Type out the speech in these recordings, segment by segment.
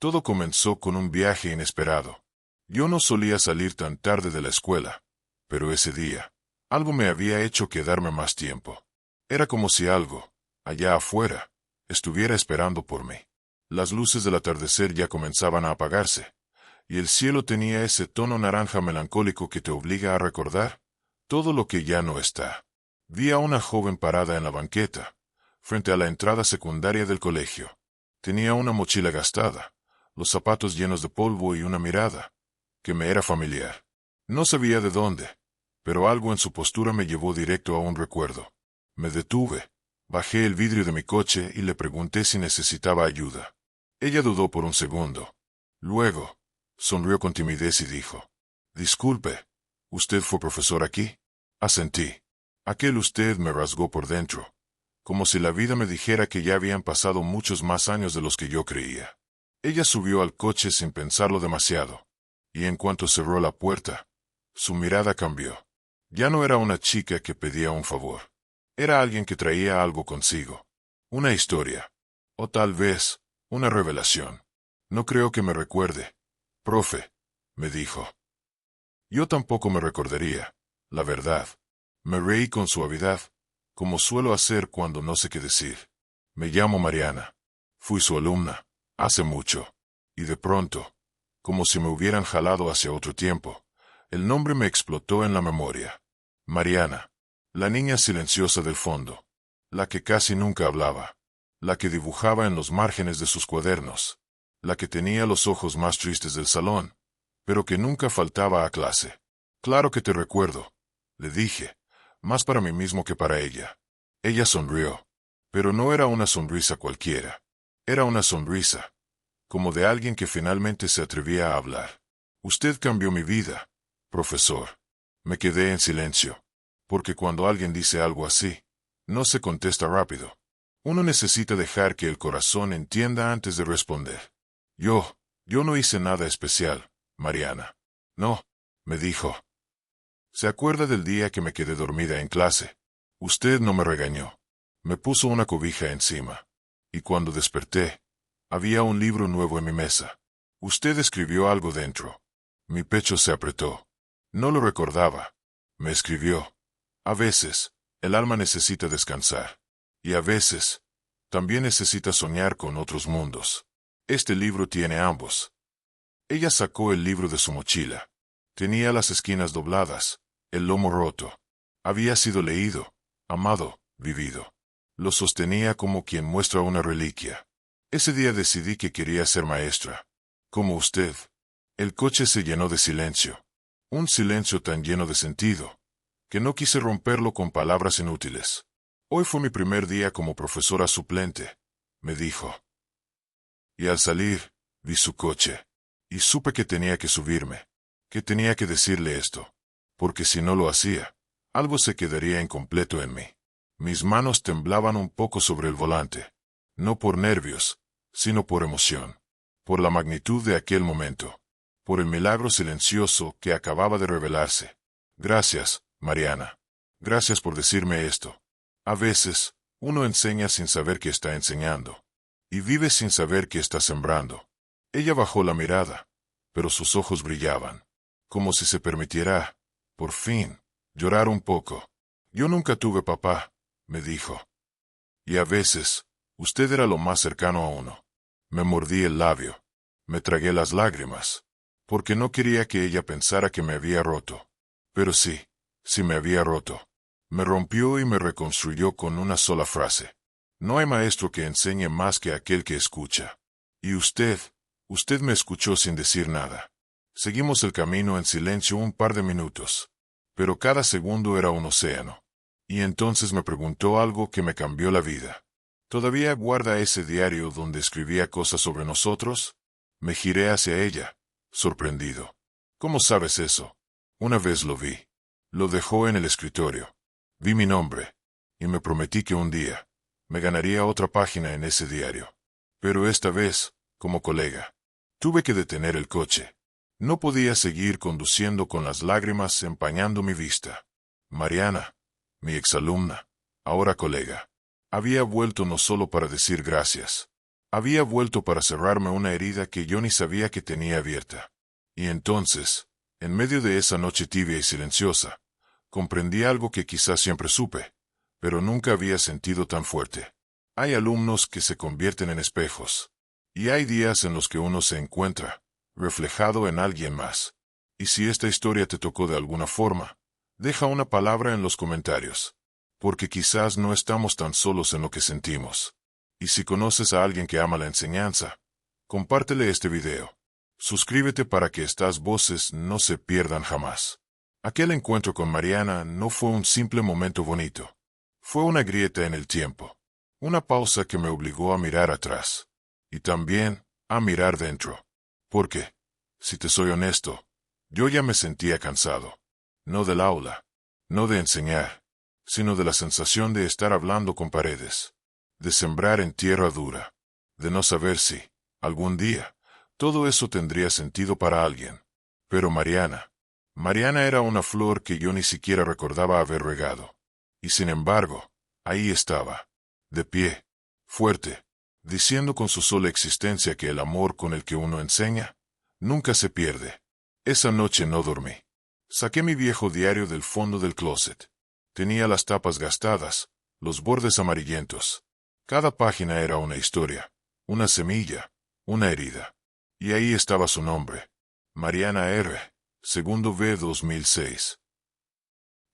Todo comenzó con un viaje inesperado. Yo no solía salir tan tarde de la escuela, pero ese día, algo me había hecho quedarme más tiempo. Era como si algo, allá afuera, estuviera esperando por mí. Las luces del atardecer ya comenzaban a apagarse, y el cielo tenía ese tono naranja melancólico que te obliga a recordar todo lo que ya no está. Vi a una joven parada en la banqueta, frente a la entrada secundaria del colegio. Tenía una mochila gastada, los zapatos llenos de polvo y una mirada que me era familiar. No sabía de dónde, pero algo en su postura me llevó directo a un recuerdo. Me detuve, bajé el vidrio de mi coche y le pregunté si necesitaba ayuda. Ella dudó por un segundo. Luego, sonrió con timidez y dijo: «Disculpe, ¿usted fue profesor aquí?» Asentí. Aquel usted me rasgó por dentro, como si la vida me dijera que ya habían pasado muchos más años de los que yo creía. Ella subió al coche sin pensarlo demasiado, y en cuanto cerró la puerta, su mirada cambió. Ya no era una chica que pedía un favor. Era alguien que traía algo consigo. Una historia. O tal vez, una revelación. «No creo que me recuerde, profe», me dijo. Yo tampoco me recordaría, la verdad. Me reí con suavidad, como suelo hacer cuando no sé qué decir. «Me llamo Mariana. Fui su alumna, hace mucho». Y de pronto, como si me hubieran jalado hacia otro tiempo, el nombre me explotó en la memoria. Mariana, la niña silenciosa del fondo, la que casi nunca hablaba, la que dibujaba en los márgenes de sus cuadernos, la que tenía los ojos más tristes del salón, pero que nunca faltaba a clase. «Claro que te recuerdo», le dije, más para mí mismo que para ella. Ella sonrió, pero no era una sonrisa cualquiera. Era una sonrisa, como de alguien que finalmente se atrevía a hablar. «Usted cambió mi vida, profesor». Me quedé en silencio, porque cuando alguien dice algo así, no se contesta rápido. Uno necesita dejar que el corazón entienda antes de responder. Yo no hice nada especial, Mariana». «No», me dijo. «¿Se acuerda del día que me quedé dormida en clase? Usted no me regañó. Me puso una cobija encima. Y cuando desperté, había un libro nuevo en mi mesa. Usted escribió algo dentro». Mi pecho se apretó. No lo recordaba. Me escribió: «A veces, el alma necesita descansar. Y a veces, también necesita soñar con otros mundos. Este libro tiene ambos». Ella sacó el libro de su mochila. Tenía las esquinas dobladas, el lomo roto. Había sido leído, amado, vivido. Lo sostenía como quien muestra una reliquia. Ese día decidí que quería ser maestra. Como usted. El coche se llenó de silencio. Un silencio tan lleno de sentido, que no quise romperlo con palabras inútiles. «Hoy fue mi primer día como profesora suplente», me dijo. Y al salir, vi su coche. Y supe que tenía que subirme, que tenía que decirle esto, porque si no lo hacía, algo se quedaría incompleto en mí. Mis manos temblaban un poco sobre el volante, no por nervios, sino por emoción, por la magnitud de aquel momento, por el milagro silencioso que acababa de revelarse. «Gracias, Mariana. Gracias por decirme esto. A veces, uno enseña sin saber que está enseñando, y vive sin saber que está sembrando». Ella bajó la mirada, pero sus ojos brillaban, como si se permitiera, por fin, llorar un poco. «Yo nunca tuve papá», me dijo. «Y a veces, usted era lo más cercano a uno». Me mordí el labio. Me tragué las lágrimas, porque no quería que ella pensara que me había roto. Pero sí me había roto. Me rompió y me reconstruyó con una sola frase. «No hay maestro que enseñe más que aquel que escucha». Y usted me escuchó sin decir nada. Seguimos el camino en silencio un par de minutos, pero cada segundo era un océano. Y entonces me preguntó algo que me cambió la vida. «¿Todavía guarda ese diario donde escribía cosas sobre nosotros?» Me giré hacia ella, sorprendido. «¿Cómo sabes eso?» «Una vez lo vi. Lo dejó en el escritorio. Vi mi nombre, y me prometí que un día me ganaría otra página en ese diario. Pero esta vez, como colega. Tuve que detener el coche. No podía seguir conduciendo con las lágrimas empañando mi vista. Mariana, mi exalumna, ahora colega, había vuelto no solo para decir gracias. Había vuelto para cerrarme una herida que yo ni sabía que tenía abierta. Y entonces, en medio de esa noche tibia y silenciosa, comprendí algo que quizás siempre supe, pero nunca había sentido tan fuerte. Hay alumnos que se convierten en espejos. Y hay días en los que uno se encuentra reflejado en alguien más. Y si esta historia te tocó de alguna forma, deja una palabra en los comentarios, porque quizás no estamos tan solos en lo que sentimos. Y si conoces a alguien que ama la enseñanza, compártele este video. Suscríbete para que estas voces no se pierdan jamás. Aquel encuentro con Mariana no fue un simple momento bonito. Fue una grieta en el tiempo. Una pausa que me obligó a mirar atrás. Y también a mirar dentro. Porque, si te soy honesto, yo ya me sentía cansado. No del aula, no de enseñar, sino de la sensación de estar hablando con paredes, de sembrar en tierra dura, de no saber si, algún día, todo eso tendría sentido para alguien. Pero Mariana era una flor que yo ni siquiera recordaba haber regado. Y sin embargo, ahí estaba, de pie, fuerte, diciendo con su sola existencia que el amor con el que uno enseña nunca se pierde. Esa noche no dormí. Saqué mi viejo diario del fondo del closet. Tenía las tapas gastadas, los bordes amarillentos. Cada página era una historia, una semilla, una herida. Y ahí estaba su nombre. Mariana R. Segundo B 2006.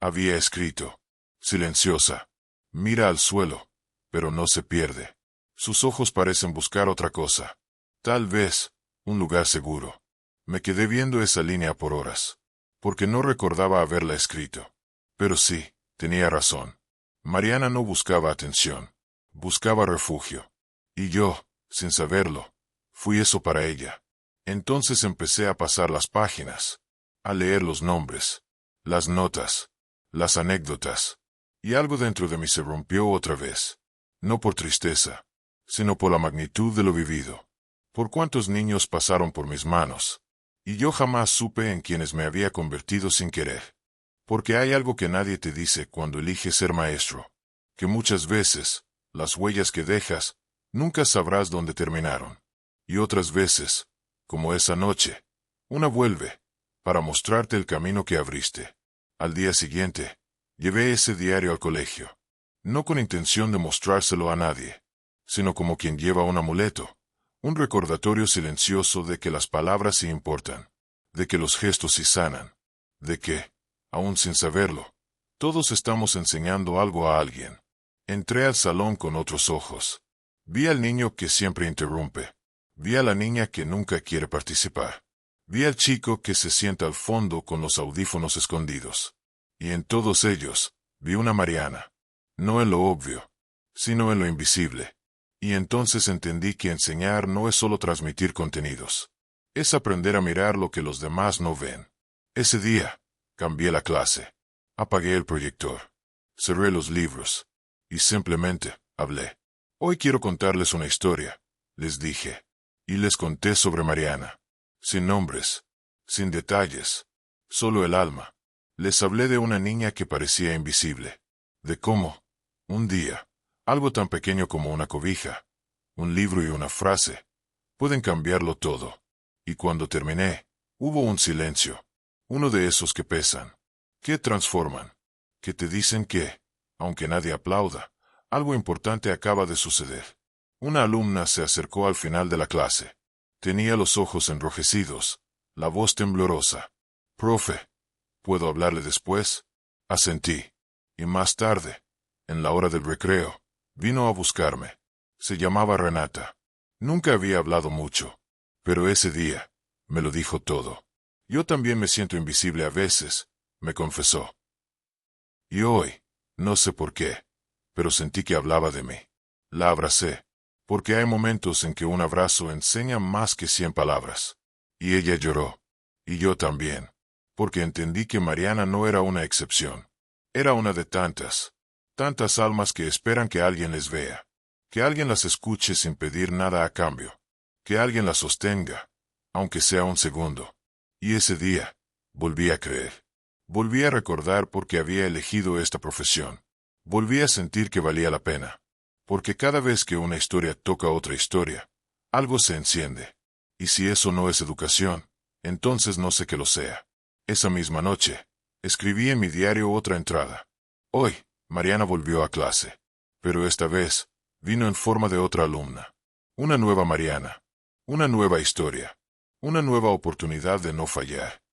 Había escrito, silenciosa, mira al suelo, pero no se pierde. Sus ojos parecen buscar otra cosa. Tal vez, un lugar seguro. Me quedé viendo esa línea por horas, porque no recordaba haberla escrito. Pero sí, tenía razón. Mariana no buscaba atención, buscaba refugio. Y yo, sin saberlo, fui eso para ella. Entonces empecé a pasar las páginas, a leer los nombres, las notas, las anécdotas. Y algo dentro de mí se rompió otra vez. No por tristeza, sino por la magnitud de lo vivido. Por cuántos niños pasaron por mis manos. Y yo jamás supe en quienes me había convertido sin querer. Porque hay algo que nadie te dice cuando eliges ser maestro. Que muchas veces, las huellas que dejas, nunca sabrás dónde terminaron. Y otras veces, como esa noche, una vuelve, para mostrarte el camino que abriste. Al día siguiente, llevé ese diario al colegio. No con intención de mostrárselo a nadie, sino como quien lleva un amuleto, un recordatorio silencioso de que las palabras sí importan, de que los gestos sí sanan, de que, aún sin saberlo, todos estamos enseñando algo a alguien. Entré al salón con otros ojos. Vi al niño que siempre interrumpe. Vi a la niña que nunca quiere participar. Vi al chico que se sienta al fondo con los audífonos escondidos. Y en todos ellos, vi una Mariana. No en lo obvio, sino en lo invisible. Y entonces entendí que enseñar no es solo transmitir contenidos. Es aprender a mirar lo que los demás no ven. Ese día, cambié la clase. Apagué el proyector. Cerré los libros. Y simplemente, hablé. Hoy quiero contarles una historia, les dije. Y les conté sobre Mariana. Sin nombres, sin detalles, solo el alma. Les hablé de una niña que parecía invisible. De cómo, un día, algo tan pequeño como una cobija, un libro y una frase, pueden cambiarlo todo. Y cuando terminé, hubo un silencio. Uno de esos que pesan, que transforman, que te dicen que, aunque nadie aplauda, algo importante acaba de suceder. Una alumna se acercó al final de la clase. Tenía los ojos enrojecidos, la voz temblorosa. «Profe, ¿puedo hablarle después?» Asentí. Y más tarde, en la hora del recreo, vino a buscarme. Se llamaba Renata. Nunca había hablado mucho, pero ese día, me lo dijo todo. Yo también me siento invisible a veces, me confesó. Y hoy, no sé por qué, pero sentí que hablaba de mí. La abracé, porque hay momentos en que un abrazo enseña más que 100 palabras. Y ella lloró. Y yo también, porque entendí que Mariana no era una excepción. Era una de tantas almas que esperan que alguien les vea, que alguien las escuche sin pedir nada a cambio, que alguien las sostenga, aunque sea un segundo. Y ese día, volví a creer. Volví a recordar por qué había elegido esta profesión. Volví a sentir que valía la pena. Porque cada vez que una historia toca otra historia, Algo se enciende. Y si eso no es educación, entonces no sé qué lo sea. Esa misma noche, escribí en mi diario otra entrada. Hoy, Mariana volvió a clase. Pero esta vez, vino en forma de otra alumna. Una nueva Mariana. Una nueva historia. Una nueva oportunidad de no fallar.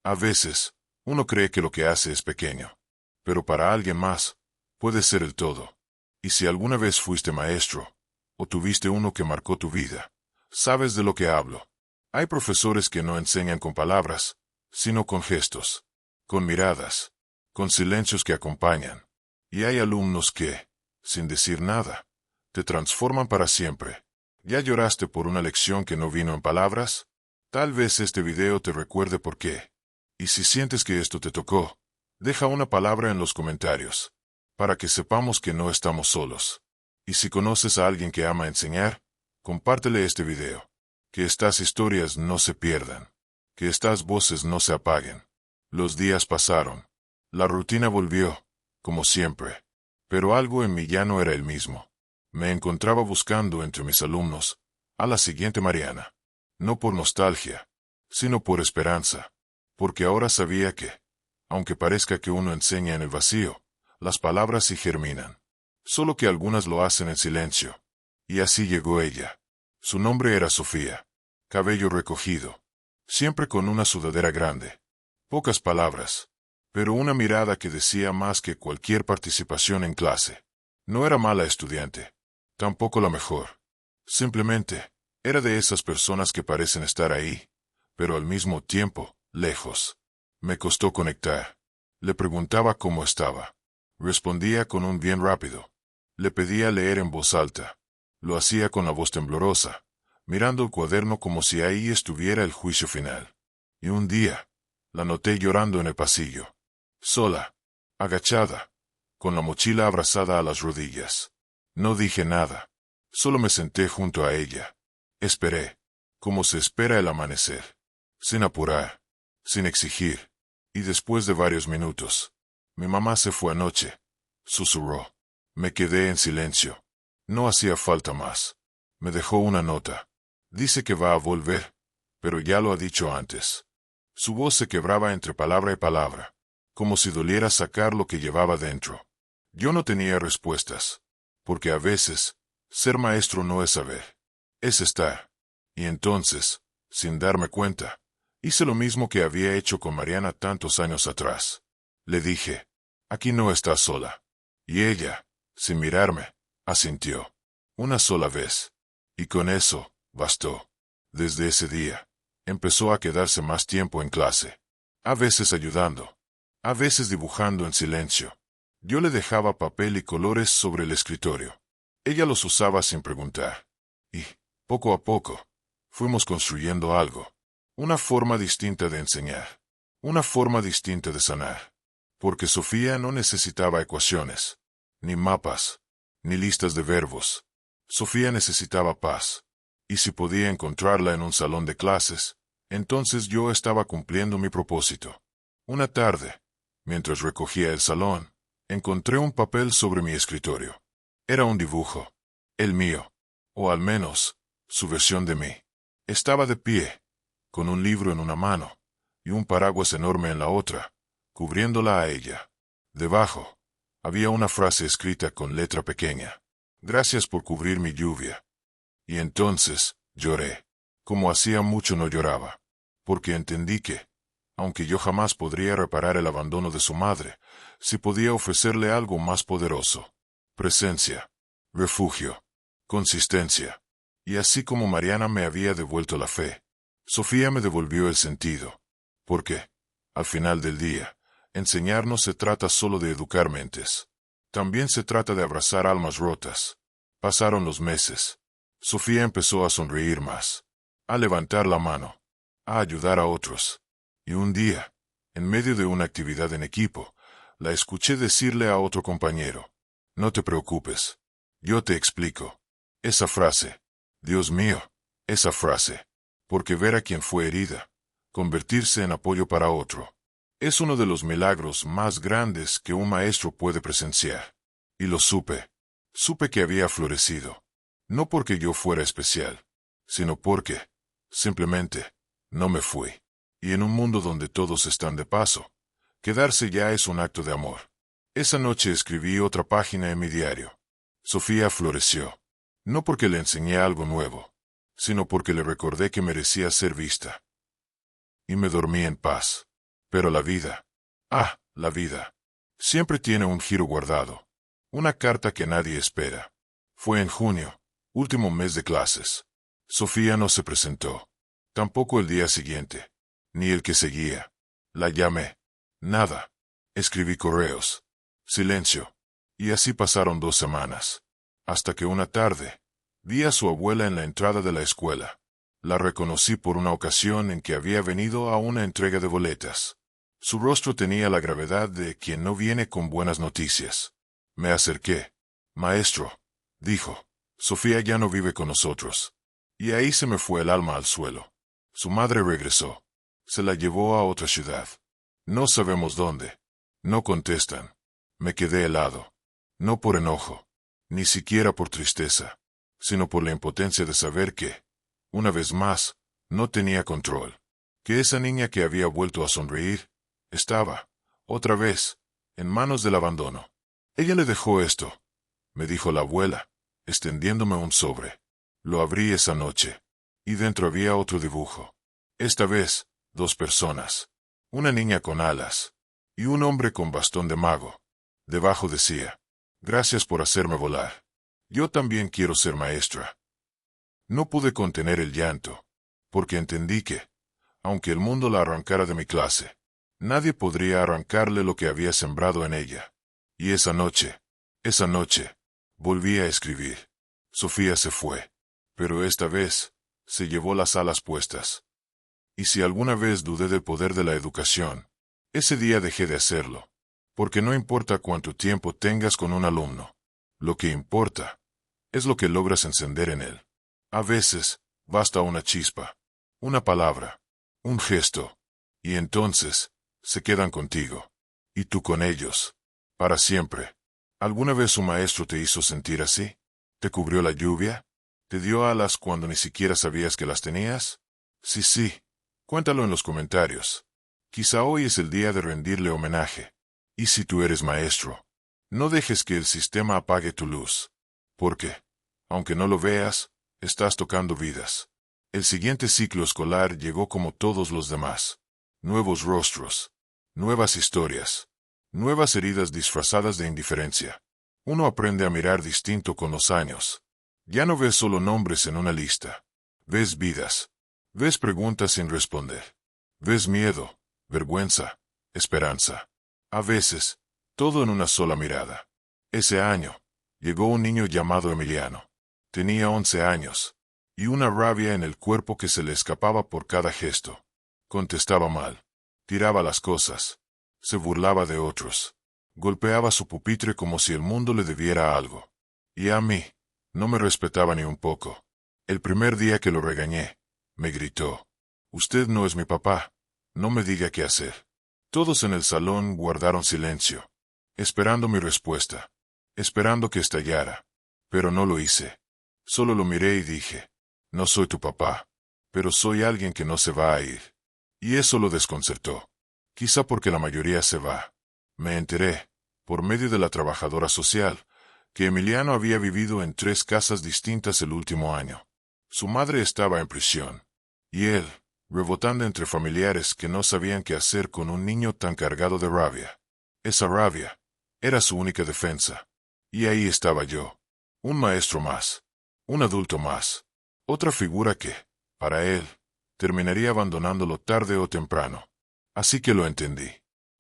A veces, uno cree que lo que hace es pequeño. Pero para alguien más, puede ser el todo. Y si alguna vez fuiste maestro, o tuviste uno que marcó tu vida, sabes de lo que hablo. Hay profesores que no enseñan con palabras, sino con gestos, con miradas, con silencios que acompañan. Y hay alumnos que, sin decir nada, te transforman para siempre. ¿Ya lloraste por una lección que no vino en palabras? Tal vez este video te recuerde por qué. Y si sientes que esto te tocó, deja una palabra en los comentarios, para que sepamos que no estamos solos. Y si conoces a alguien que ama enseñar, compártele este video. Que estas historias no se pierdan. Que estas voces no se apaguen. Los días pasaron. La rutina volvió, como siempre. Pero algo en mí ya no era el mismo. Me encontraba buscando entre mis alumnos a la siguiente Mariana. No por nostalgia, sino por esperanza. Porque ahora sabía que, aunque parezca que uno enseña en el vacío, las palabras sí germinan. Solo que algunas lo hacen en silencio. Y así llegó ella. Su nombre era Sofía. Cabello recogido. Siempre con una sudadera grande. Pocas palabras. Pero una mirada que decía más que cualquier participación en clase. No era mala estudiante. Tampoco la mejor. Simplemente, era de esas personas que parecen estar ahí, pero al mismo tiempo, lejos. Me costó conectar. Le preguntaba cómo estaba. Respondía con un bien rápido. Le pedía leer en voz alta. Lo hacía con la voz temblorosa, mirando el cuaderno como si ahí estuviera el juicio final. Y un día, la noté llorando en el pasillo. Sola, agachada, con la mochila abrazada a las rodillas. No dije nada. Solo me senté junto a ella. Esperé, como se espera el amanecer. Sin apurar, sin exigir. Y después de varios minutos, mi mamá se fue anoche. Susurró. Me quedé en silencio. No hacía falta más. Me dejó una nota. Dice que va a volver, pero ya lo ha dicho antes. Su voz se quebraba entre palabra y palabra, como si doliera sacar lo que llevaba dentro. Yo no tenía respuestas, porque a veces, ser maestro no es saber, es estar. Y entonces, sin darme cuenta, hice lo mismo que había hecho con Mariana tantos años atrás. Le dije, aquí no estás sola. Y ella, sin mirarme, asintió. Una sola vez. Y con eso, bastó. Desde ese día, empezó a quedarse más tiempo en clase. A veces ayudando. A veces dibujando en silencio. Yo le dejaba papel y colores sobre el escritorio. Ella los usaba sin preguntar. Y, poco a poco, fuimos construyendo algo. Una forma distinta de enseñar. Una forma distinta de sanar. Porque Sofía no necesitaba ecuaciones, ni mapas, ni listas de verbos. Sofía necesitaba paz. Y si podía encontrarla en un salón de clases, entonces yo estaba cumpliendo mi propósito. Una tarde, mientras recogía el salón, encontré un papel sobre mi escritorio. Era un dibujo. El mío. O al menos, su versión de mí. Estaba de pie, con un libro en una mano, y un paraguas enorme en la otra, cubriéndola a ella. Debajo, había una frase escrita con letra pequeña. Gracias por cubrir mi lluvia. Y entonces, lloré. Como hacía mucho no lloraba. Porque entendí que, aunque yo jamás podría reparar el abandono de su madre, sí podía ofrecerle algo más poderoso. Presencia. Refugio. Consistencia. Y así como Mariana me había devuelto la fe, Sofía me devolvió el sentido. Porque, al final del día, enseñar no se trata solo de educar mentes. También se trata de abrazar almas rotas. Pasaron los meses. Sofía empezó a sonreír más, a levantar la mano, a ayudar a otros. Y un día, en medio de una actividad en equipo, la escuché decirle a otro compañero, no te preocupes, yo te explico. Esa frase, Dios mío, esa frase, porque ver a quien fue herida, convertirse en apoyo para otro, es uno de los milagros más grandes que un maestro puede presenciar. Y lo supe. Supe que había florecido. No porque yo fuera especial, sino porque, simplemente, no me fui. Y en un mundo donde todos están de paso, quedarse ya es un acto de amor. Esa noche escribí otra página en mi diario. Sofía floreció. No porque le enseñé algo nuevo, sino porque le recordé que merecía ser vista. Y me dormí en paz. Pero la vida, la vida, siempre tiene un giro guardado. Una carta que nadie espera. Fue en junio, último mes de clases. Sofía no se presentó. Tampoco el día siguiente. Ni el que seguía. La llamé. Nada. Escribí correos. Silencio. Y así pasaron 2 semanas. Hasta que una tarde, vi a su abuela en la entrada de la escuela. La reconocí por una ocasión en que había venido a una entrega de boletas. Su rostro tenía la gravedad de quien no viene con buenas noticias. Me acerqué. Maestro, dijo, Sofía ya no vive con nosotros. Y ahí se me fue el alma al suelo. Su madre regresó. Se la llevó a otra ciudad. No sabemos dónde. No contestan. Me quedé helado. No por enojo, ni siquiera por tristeza, sino por la impotencia de saber que, una vez más, no tenía control. Que esa niña que había vuelto a sonreír, estaba, otra vez, en manos del abandono. Ella le dejó esto, me dijo la abuela, extendiéndome un sobre. Lo abrí esa noche, y dentro había otro dibujo. Esta vez, 2 personas. Una niña con alas, y un hombre con bastón de mago. Debajo decía, gracias por hacerme volar. Yo también quiero ser maestra. No pude contener el llanto, porque entendí que, aunque el mundo la arrancara de mi clase, nadie podría arrancarle lo que había sembrado en ella. Y esa noche, volví a escribir. Sofía se fue, pero esta vez, se llevó las alas puestas. Y si alguna vez dudé del poder de la educación, ese día dejé de hacerlo, porque no importa cuánto tiempo tengas con un alumno, lo que importa es lo que logras encender en él. A veces, basta una chispa, una palabra, un gesto, y entonces, se quedan contigo, y tú con ellos, para siempre. ¿Alguna vez un maestro te hizo sentir así? ¿Te cubrió la lluvia? ¿Te dio alas cuando ni siquiera sabías que las tenías? Sí, cuéntalo en los comentarios. Quizá hoy es el día de rendirle homenaje. Y si tú eres maestro, no dejes que el sistema apague tu luz, porque, aunque no lo veas, estás tocando vidas. El siguiente ciclo escolar llegó como todos los demás. Nuevos rostros, nuevas historias, nuevas heridas disfrazadas de indiferencia. Uno aprende a mirar distinto con los años. Ya no ves solo nombres en una lista. Ves vidas. Ves preguntas sin responder. Ves miedo, vergüenza, esperanza. A veces, todo en una sola mirada. Ese año, llegó un niño llamado Emiliano. Tenía 11 años, y una rabia en el cuerpo que se le escapaba por cada gesto. Contestaba mal, tiraba las cosas, se burlaba de otros, golpeaba su pupitre como si el mundo le debiera algo. Y a mí, no me respetaba ni un poco. El primer día que lo regañé, me gritó, «Usted no es mi papá, no me diga qué hacer». Todos en el salón guardaron silencio, esperando mi respuesta, esperando que estallara, pero no lo hice. Solo lo miré y dije, «No soy tu papá, pero soy alguien que no se va a ir». Y eso lo desconcertó. Quizá porque la mayoría se va. Me enteré, por medio de la trabajadora social, que Emiliano había vivido en 3 casas distintas el último año. Su madre estaba en prisión, y él, rebotando entre familiares que no sabían qué hacer con un niño tan cargado de rabia. Esa rabia era su única defensa. Y ahí estaba yo, un maestro más, un adulto más, otra figura que, para él, terminaría abandonándolo tarde o temprano. Así que lo entendí.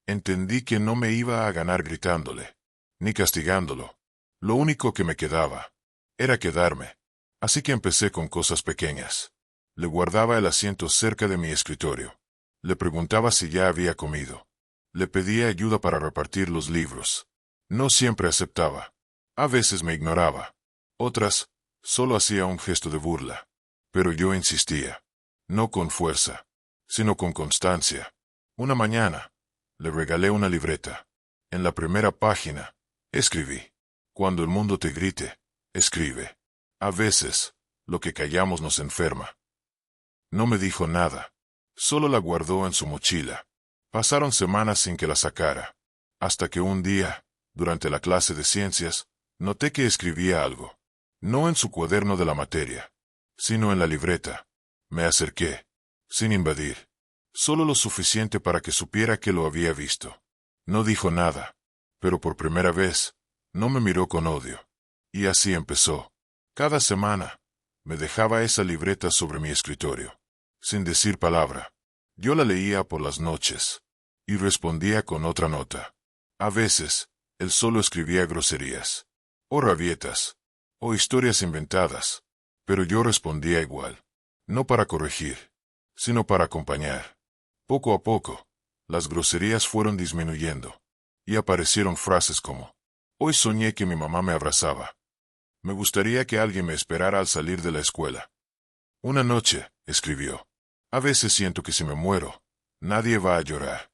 Entendí que no me iba a ganar gritándole, ni castigándolo. Lo único que me quedaba era quedarme. Así que empecé con cosas pequeñas. Le guardaba el asiento cerca de mi escritorio. Le preguntaba si ya había comido. Le pedía ayuda para repartir los libros. No siempre aceptaba. A veces me ignoraba. Otras, solo hacía un gesto de burla. Pero yo insistía. No con fuerza, sino con constancia. Una mañana, le regalé una libreta. En la primera página, escribí: «Cuando el mundo te grite, escribe». A veces, lo que callamos nos enferma. No me dijo nada. Solo la guardó en su mochila. Pasaron semanas sin que la sacara. Hasta que un día, durante la clase de ciencias, noté que escribía algo. No en su cuaderno de la materia, sino en la libreta. Me acerqué, sin invadir. Solo lo suficiente para que supiera que lo había visto. No dijo nada, pero por primera vez, no me miró con odio. Y así empezó. Cada semana, me dejaba esa libreta sobre mi escritorio. Sin decir palabra. Yo la leía por las noches. Y respondía con otra nota. A veces, él solo escribía groserías. O rabietas. O historias inventadas. Pero yo respondía igual. No para corregir, sino para acompañar. Poco a poco, las groserías fueron disminuyendo. Y aparecieron frases como: hoy soñé que mi mamá me abrazaba. Me gustaría que alguien me esperara al salir de la escuela. Una noche, escribió. A veces siento que si me muero, nadie va a llorar.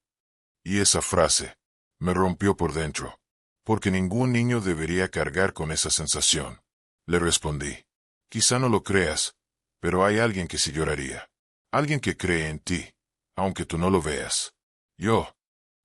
Y esa frase me rompió por dentro, porque ningún niño debería cargar con esa sensación. Le respondí: quizá no lo creas, pero hay alguien que sí lloraría. Alguien que cree en ti, aunque tú no lo veas. Yo.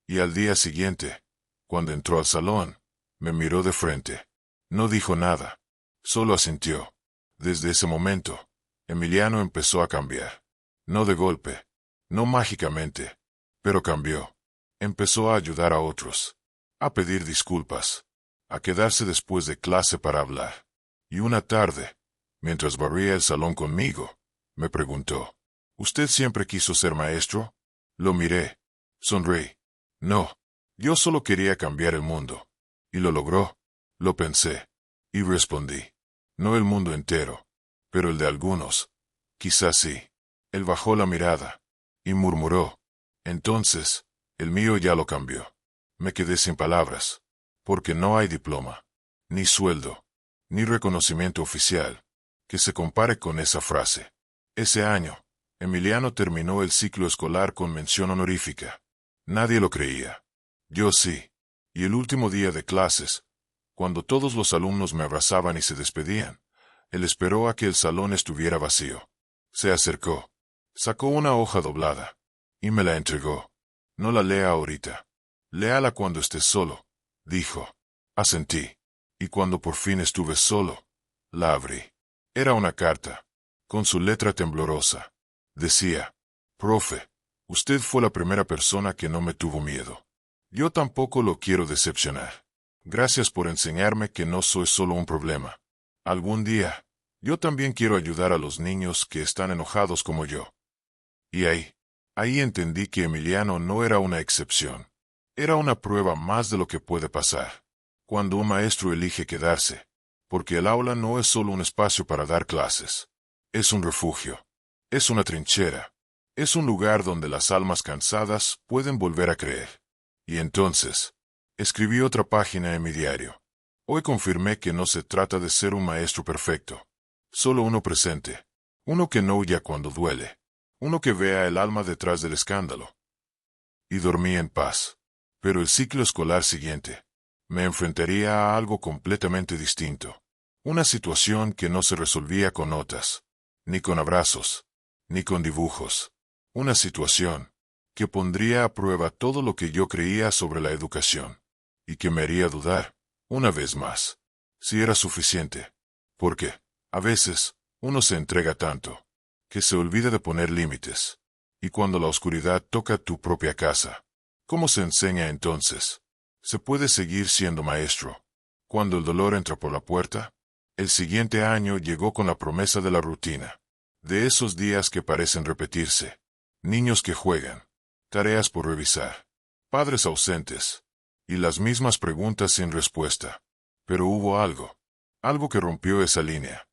Y al día siguiente, cuando entró al salón, me miró de frente. No dijo nada. Solo asintió. Desde ese momento, Emiliano empezó a cambiar. No de golpe, no mágicamente, pero cambió. Empezó a ayudar a otros, a pedir disculpas, a quedarse después de clase para hablar. Y una tarde, mientras barría el salón conmigo, me preguntó: ¿usted siempre quiso ser maestro? Lo miré. Sonreí. No, yo solo quería cambiar el mundo. Y lo logró. Lo pensé. Y respondí: no el mundo entero, pero el de algunos. Quizás sí. Él bajó la mirada y murmuró: entonces, el mío ya lo cambió. Me quedé sin palabras, porque no hay diploma, ni sueldo, ni reconocimiento oficial que se compare con esa frase. Ese año, Emiliano terminó el ciclo escolar con mención honorífica. Nadie lo creía. Yo sí. Y el último día de clases, cuando todos los alumnos me abrazaban y se despedían, él esperó a que el salón estuviera vacío. Se acercó. Sacó una hoja doblada y me la entregó. No la lea ahorita. Léala cuando estés solo, dijo. Asentí. Y cuando por fin estuve solo, la abrí. Era una carta, con su letra temblorosa. Decía: profe, usted fue la primera persona que no me tuvo miedo. Yo tampoco lo quiero decepcionar. Gracias por enseñarme que no soy solo un problema. Algún día, yo también quiero ayudar a los niños que están enojados como yo. Y ahí entendí que Emiliano no era una excepción. Era una prueba más de lo que puede pasar cuando un maestro elige quedarse, porque el aula no es solo un espacio para dar clases. Es un refugio. Es una trinchera. Es un lugar donde las almas cansadas pueden volver a creer. Y entonces, escribí otra página en mi diario. Hoy confirmé que no se trata de ser un maestro perfecto. Solo uno presente. Uno que no huya cuando duele. Uno que vea el alma detrás del escándalo. Y dormí en paz. Pero el ciclo escolar siguiente, me enfrentaría a algo completamente distinto. Una situación que no se resolvía con notas, ni con abrazos, ni con dibujos. Una situación que pondría a prueba todo lo que yo creía sobre la educación, y que me haría dudar, una vez más, si era suficiente. Porque, a veces, uno se entrega tanto, que se olvida de poner límites. Y cuando la oscuridad toca tu propia casa, ¿cómo se enseña entonces? ¿Se puede seguir siendo maestro cuando el dolor entra por la puerta? El siguiente año llegó con la promesa de la rutina, de esos días que parecen repetirse, niños que juegan, tareas por revisar, padres ausentes, y las mismas preguntas sin respuesta. Pero hubo algo que rompió esa línea.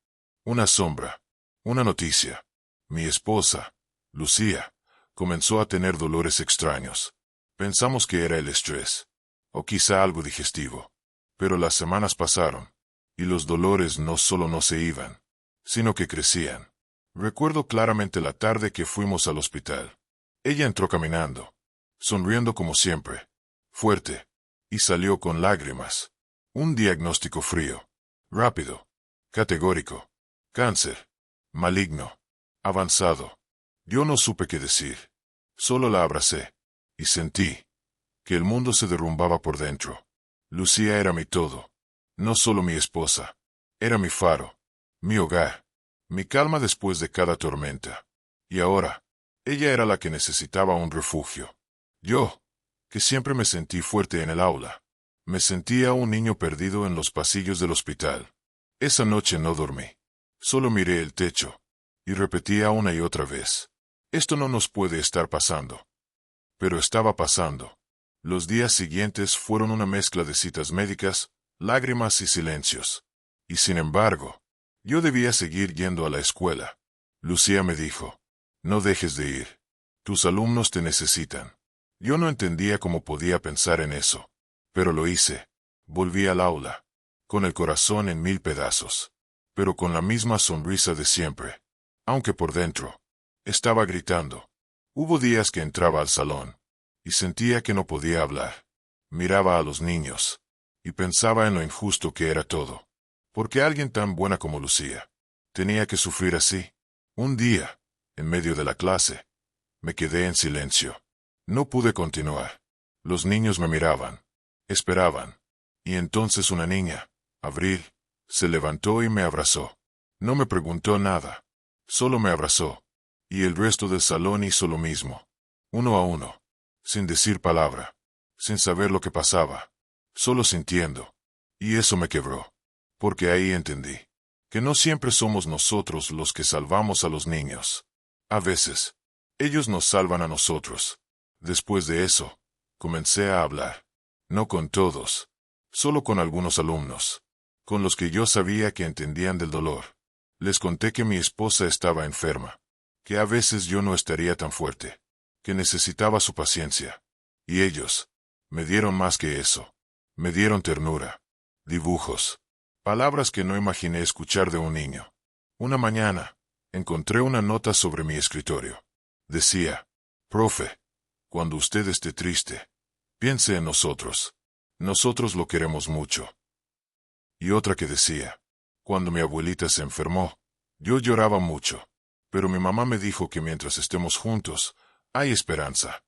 Una sombra, una noticia. Mi esposa, Lucía, comenzó a tener dolores extraños. Pensamos que era el estrés, o quizá algo digestivo. Pero las semanas pasaron, y los dolores no solo no se iban, sino que crecían. Recuerdo claramente la tarde que fuimos al hospital. Ella entró caminando, sonriendo como siempre, fuerte, y salió con lágrimas. Un diagnóstico frío, rápido, categórico: cáncer. maligno, avanzado. Yo no supe qué decir. Solo la abracé. Y sentí que el mundo se derrumbaba por dentro. Lucía era mi todo. No solo mi esposa. Era mi faro, mi hogar, mi calma después de cada tormenta. Y ahora, ella era la que necesitaba un refugio. Yo, que siempre me sentí fuerte en el aula, me sentía un niño perdido en los pasillos del hospital. Esa noche no dormí. Solo miré el techo. Y repetía una y otra vez: esto no nos puede estar pasando. Pero estaba pasando. Los días siguientes fueron una mezcla de citas médicas, lágrimas y silencios. Y sin embargo, yo debía seguir yendo a la escuela. Lucía me dijo: no dejes de ir. Tus alumnos te necesitan. Yo no entendía cómo podía pensar en eso. Pero lo hice. Volví al aula, con el corazón en 1000 pedazos, pero con la misma sonrisa de siempre. Aunque por dentro estaba gritando. Hubo días que entraba al salón y sentía que no podía hablar. Miraba a los niños y pensaba en lo injusto que era todo. Porque alguien tan buena como Lucía tenía que sufrir así. Un día, en medio de la clase, me quedé en silencio. No pude continuar. Los niños me miraban, esperaban. Y entonces una niña, Abril, se levantó y me abrazó. No me preguntó nada. Solo me abrazó. Y el resto del salón hizo lo mismo. Uno a uno. Sin decir palabra. Sin saber lo que pasaba. Solo sintiendo. Y eso me quebró. Porque ahí entendí que no siempre somos nosotros los que salvamos a los niños. A veces, ellos nos salvan a nosotros. Después de eso, comencé a hablar. No con todos. Solo con algunos alumnos. Con los que yo sabía que entendían del dolor. Les conté que mi esposa estaba enferma. Que a veces yo no estaría tan fuerte. Que necesitaba su paciencia. Y ellos me dieron más que eso. Me dieron ternura. Dibujos. Palabras que no imaginé escuchar de un niño. Una mañana, encontré una nota sobre mi escritorio. Decía: profe, cuando usted esté triste, piense en nosotros. Nosotros lo queremos mucho. Y otra que decía: cuando mi abuelita se enfermó, yo lloraba mucho. Pero mi mamá me dijo que mientras estemos juntos, hay esperanza.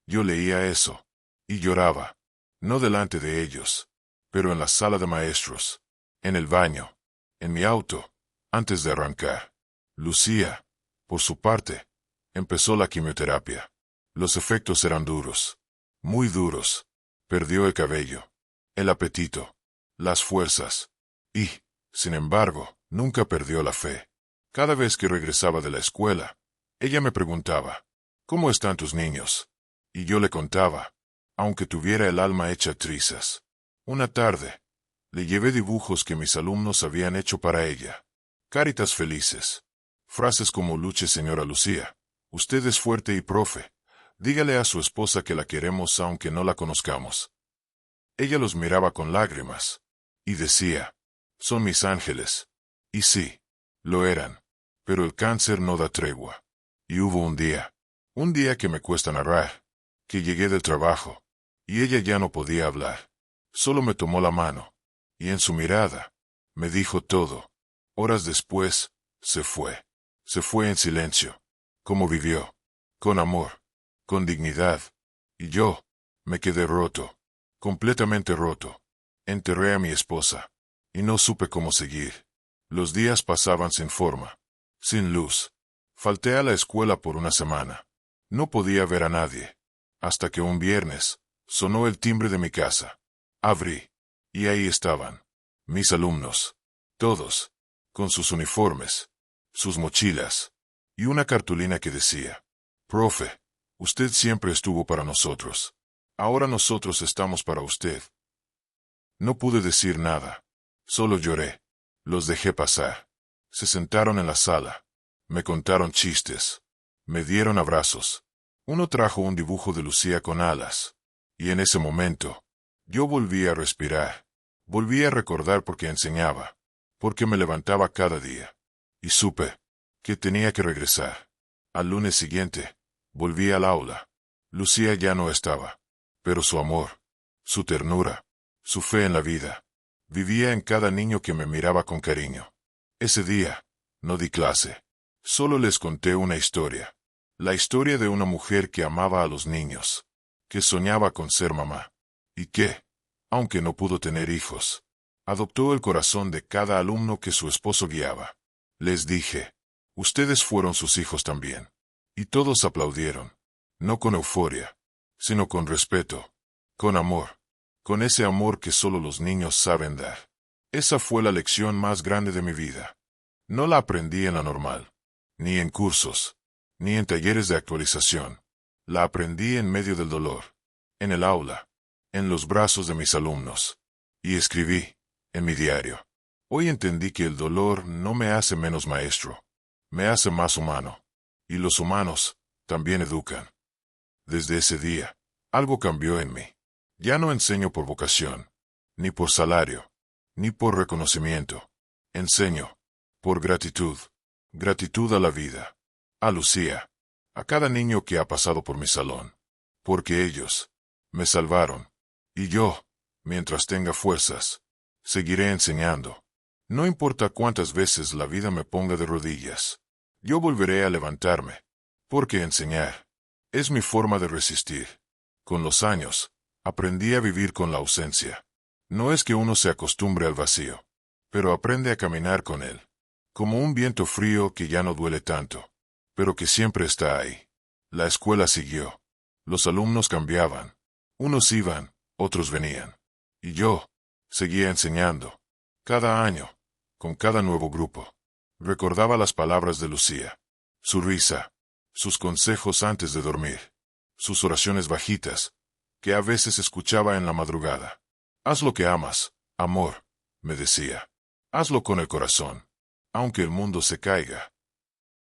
Yo leía eso. Y lloraba. No delante de ellos. Pero en la sala de maestros, en el baño, en mi auto, antes de arrancar. Lucía, por su parte, empezó la quimioterapia. Los efectos eran duros, muy duros. Perdió el cabello, el apetito, las fuerzas. Y, sin embargo, nunca perdió la fe. Cada vez que regresaba de la escuela, ella me preguntaba: ¿cómo están tus niños? Y yo le contaba, aunque tuviera el alma hecha trizas. Una tarde, le llevé dibujos que mis alumnos habían hecho para ella. Caritas felices. Frases como: luche señora Lucía. Usted es fuerte y profe. Dígale a su esposa que la queremos aunque no la conozcamos. Ella los miraba con lágrimas. Y decía: son mis ángeles. Y sí, lo eran. Pero el cáncer no da tregua. Y hubo un día que me cuesta narrar, que llegué del trabajo, y ella ya no podía hablar. Solo me tomó la mano, y en su mirada, me dijo todo. Horas después, se fue. Se fue en silencio. ¿Cómo vivió? Con amor, con dignidad. Y yo, me quedé roto, completamente roto. Enterré a mi esposa, y no supe cómo seguir. Los días pasaban sin forma, sin luz. Falté a la escuela por una semana. No podía ver a nadie. Hasta que un viernes, sonó el timbre de mi casa. Abrí, y ahí estaban, mis alumnos, todos, con sus uniformes, sus mochilas, y una cartulina que decía: profe, usted siempre estuvo para nosotros. Ahora nosotros estamos para usted. No pude decir nada. Solo lloré. Los dejé pasar. Se sentaron en la sala. Me contaron chistes. Me dieron abrazos. Uno trajo un dibujo de Lucía con alas. Y en ese momento, yo volví a respirar. Volví a recordar por qué enseñaba. Porque me levantaba cada día. Y supe que tenía que regresar. Al lunes siguiente, volví al aula. Lucía ya no estaba. Pero su amor, su ternura, su fe en la vida, vivía en cada niño que me miraba con cariño. Ese día, No di clase. Solo les conté una historia. La historia de una mujer que amaba a los niños, que soñaba con ser mamá, y que, aunque no pudo tener hijos, adoptó el corazón de cada alumno que su esposo guiaba. Les dije, ustedes fueron sus hijos también. Y todos aplaudieron, no con euforia, sino con respeto, con amor, con ese amor que solo los niños saben dar. Esa fue la lección más grande de mi vida. No la aprendí en la normal, ni en cursos, ni en talleres de actualización. La aprendí en medio del dolor, en el aula, en los brazos de mis alumnos. Y escribí, en mi diario. Hoy entendí que el dolor no me hace menos maestro, me hace más humano. Y los humanos también educan. Desde ese día, algo cambió en mí. Ya no enseño por vocación, ni por salario, ni por reconocimiento. Enseño por gratitud. Gratitud a la vida, a Lucía, a cada niño que ha pasado por mi salón. Porque ellos me salvaron. Y yo, mientras tenga fuerzas, seguiré enseñando. No importa cuántas veces la vida me ponga de rodillas. Yo volveré a levantarme. Porque enseñar es mi forma de resistir. Con los años, aprendí a vivir con la ausencia. No es que uno se acostumbre al vacío, pero aprende a caminar con él. Como un viento frío que ya no duele tanto, pero que siempre está ahí. La escuela siguió. Los alumnos cambiaban. Unos iban, otros venían. Y yo seguía enseñando. Cada año, con cada nuevo grupo. Recordaba las palabras de Lucía, su risa, sus consejos antes de dormir, sus oraciones bajitas, que a veces escuchaba en la madrugada. Haz lo que amas, amor, me decía. Hazlo con el corazón, aunque el mundo se caiga.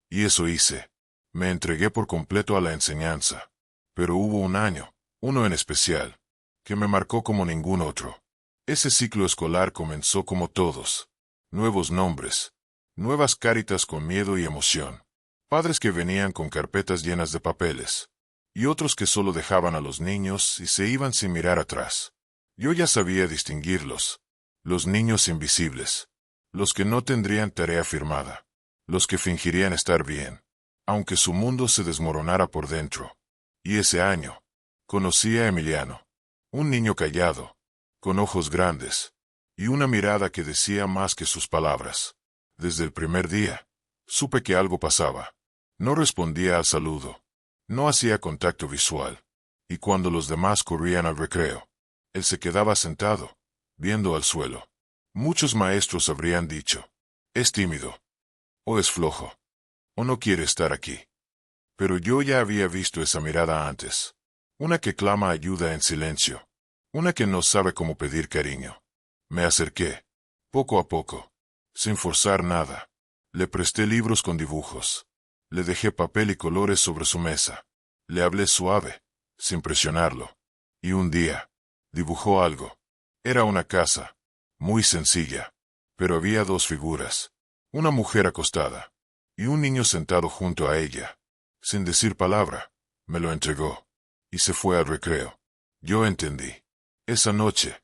Y eso hice. Me entregué por completo a la enseñanza. Pero hubo un año, uno en especial, que me marcó como ningún otro. Ese ciclo escolar comenzó como todos. Nuevos nombres, nuevas caritas con miedo y emoción. Padres que venían con carpetas llenas de papeles. Y otros que solo dejaban a los niños y se iban sin mirar atrás. Yo ya sabía distinguirlos. Los niños invisibles. Los que no tendrían tarea firmada. Los que fingirían estar bien, aunque su mundo se desmoronara por dentro. Y ese año, conocí a Emiliano. Un niño callado, con ojos grandes, y una mirada que decía más que sus palabras. Desde el primer día, supe que algo pasaba. No respondía al saludo. No hacía contacto visual. Y cuando los demás corrían al recreo, él se quedaba sentado, viendo al suelo. Muchos maestros habrían dicho, es tímido, o es flojo, o no quiere estar aquí. Pero yo ya había visto esa mirada antes. Una que clama ayuda en silencio. Una que no sabe cómo pedir cariño. Me acerqué, poco a poco, sin forzar nada. Le presté libros con dibujos. Le dejé papel y colores sobre su mesa. Le hablé suave, sin presionarlo. Y un día, dibujó algo. Era una casa, muy sencilla, pero había dos figuras. Una mujer acostada, y un niño sentado junto a ella. Sin decir palabra, me lo entregó, y se fue al recreo. Yo entendí. Esa noche,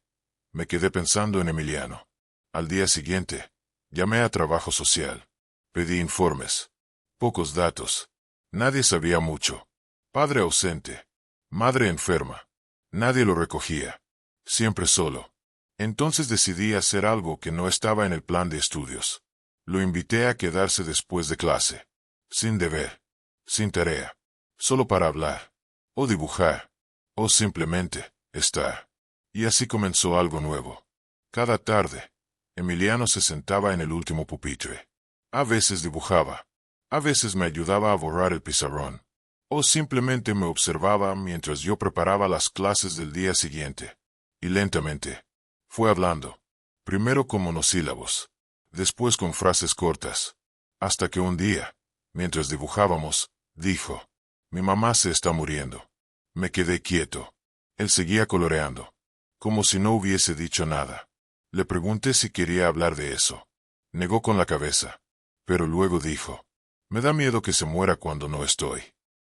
me quedé pensando en Emiliano. Al día siguiente, llamé a trabajo social. Pedí informes. Pocos datos. Nadie sabía mucho. Padre ausente. Madre enferma. Nadie lo recogía. Siempre solo. Entonces decidí hacer algo que no estaba en el plan de estudios. Lo invité a quedarse después de clase. Sin deber. Sin tarea. Solo para hablar. O dibujar. O simplemente, estar. Y así comenzó algo nuevo. Cada tarde, Emiliano se sentaba en el último pupitre. A veces dibujaba. A veces me ayudaba a borrar el pizarrón. O simplemente me observaba mientras yo preparaba las clases del día siguiente. Y lentamente, fue hablando. Primero con monosílabos. Después con frases cortas. Hasta que un día, mientras dibujábamos, dijo, mi mamá se está muriendo. Me quedé quieto. Él seguía coloreando. Como si no hubiese dicho nada. Le pregunté si quería hablar de eso. Negó con la cabeza. Pero luego dijo, me da miedo que se muera cuando no estoy.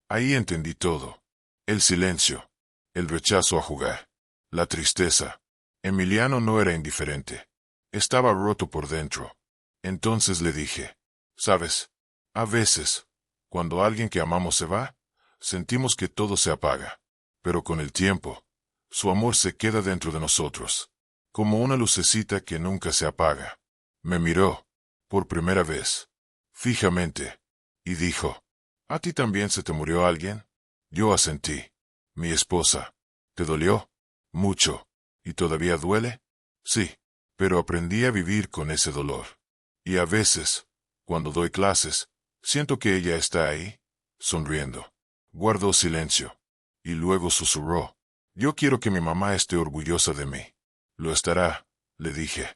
Ahí entendí todo. El silencio. El rechazo a jugar. La tristeza. Emiliano no era indiferente. Estaba roto por dentro. Entonces le dije, ¿Sabes? A veces, cuando alguien que amamos se va, sentimos que todo se apaga. Pero con el tiempo, su amor se queda dentro de nosotros, como una lucecita que nunca se apaga. Me miró, por primera vez, fijamente, y dijo, ¿a ti también se te murió alguien? Yo asentí. Mi esposa. ¿Te dolió? Mucho. ¿Y todavía duele? Sí, pero aprendí a vivir con ese dolor. Y a veces, cuando doy clases, siento que ella está ahí, sonriendo. Guardó silencio. Y luego susurró, yo quiero que mi mamá esté orgullosa de mí. Lo estará, le dije.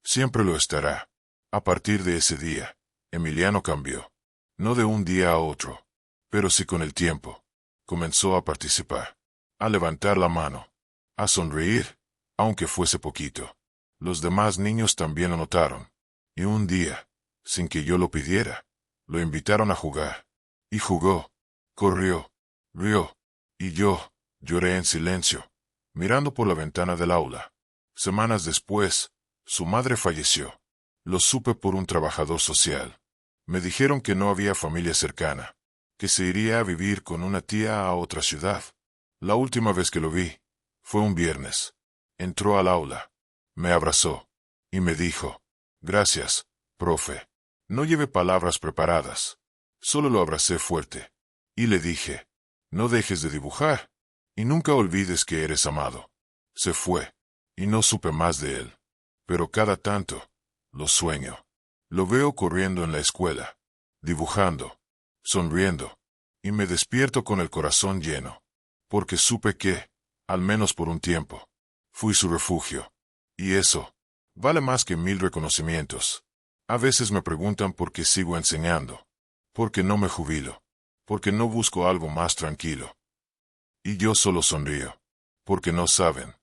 Siempre lo estará. A partir de ese día, Emiliano cambió. No de un día a otro, pero sí con el tiempo. Comenzó a participar, a levantar la mano, a sonreír, aunque fuese poquito. Los demás niños también lo notaron. Y un día, sin que yo lo pidiera, lo invitaron a jugar. Y jugó, corrió, rió, y yo lloré en silencio, mirando por la ventana del aula. Semanas después, su madre falleció. Lo supe por un trabajador social. Me dijeron que no había familia cercana, que se iría a vivir con una tía a otra ciudad. La última vez que lo vi, fue un viernes. Entró al aula, me abrazó, y me dijo, gracias, profe. No llevé palabras preparadas, solo lo abracé fuerte. Y le dije, no dejes de dibujar, y nunca olvides que eres amado. Se fue, y no supe más de él. Pero cada tanto, lo sueño. Lo veo corriendo en la escuela, dibujando, sonriendo, y me despierto con el corazón lleno, porque supe que, al menos por un tiempo, fui su refugio. Y eso, vale más que 1000 reconocimientos. A veces me preguntan por qué sigo enseñando, por qué no me jubilo, por qué no busco algo más tranquilo. Y yo solo sonrío, porque no saben.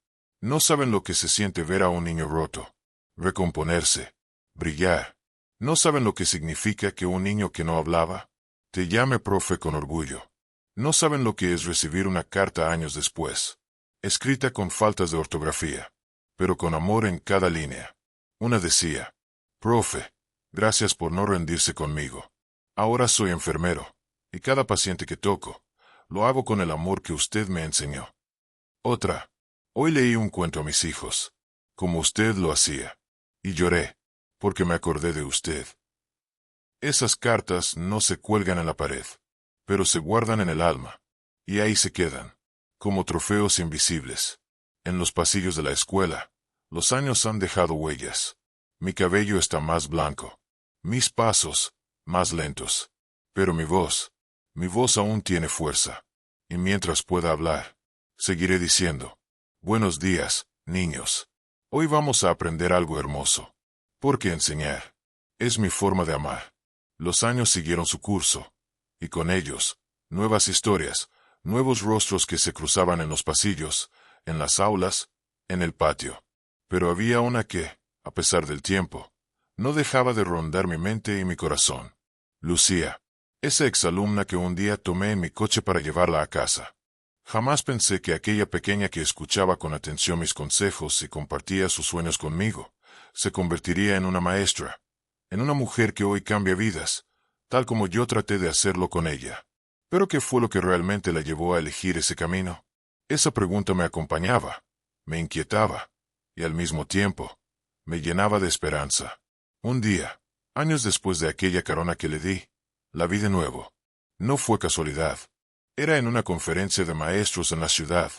No saben lo que se siente ver a un niño roto, recomponerse, brillar. No saben lo que significa que un niño que no hablaba te llame profe con orgullo. No saben lo que es recibir una carta años después, escrita con faltas de ortografía, pero con amor en cada línea. Una decía, profe, gracias por no rendirse conmigo. Ahora soy enfermero, y cada paciente que toco, lo hago con el amor que usted me enseñó. Otra, hoy leí un cuento a mis hijos, como usted lo hacía, y lloré, porque me acordé de usted. Esas cartas no se cuelgan en la pared, pero se guardan en el alma, y ahí se quedan, como trofeos invisibles. En los pasillos de la escuela, los años han dejado huellas. Mi cabello está más blanco, mis pasos, más lentos, pero mi voz aún tiene fuerza, y mientras pueda hablar, seguiré diciendo, buenos días, niños. Hoy vamos a aprender algo hermoso. Porque enseñar es mi forma de amar. Los años siguieron su curso, y con ellos, nuevas historias, nuevos rostros que se cruzaban en los pasillos, en las aulas, en el patio. Pero había una que, a pesar del tiempo, no dejaba de rondar mi mente y mi corazón. Lucía, esa exalumna que un día tomé en mi coche para llevarla a casa. Jamás pensé que aquella pequeña que escuchaba con atención mis consejos y compartía sus sueños conmigo, se convertiría en una maestra, en una mujer que hoy cambia vidas, tal como yo traté de hacerlo con ella. ¿Pero qué fue lo que realmente la llevó a elegir ese camino? Esa pregunta me acompañaba, me inquietaba, y al mismo tiempo, me llenaba de esperanza. Un día, años después de aquella carona que le di, la vi de nuevo. No fue casualidad. Era en una conferencia de maestros en la ciudad.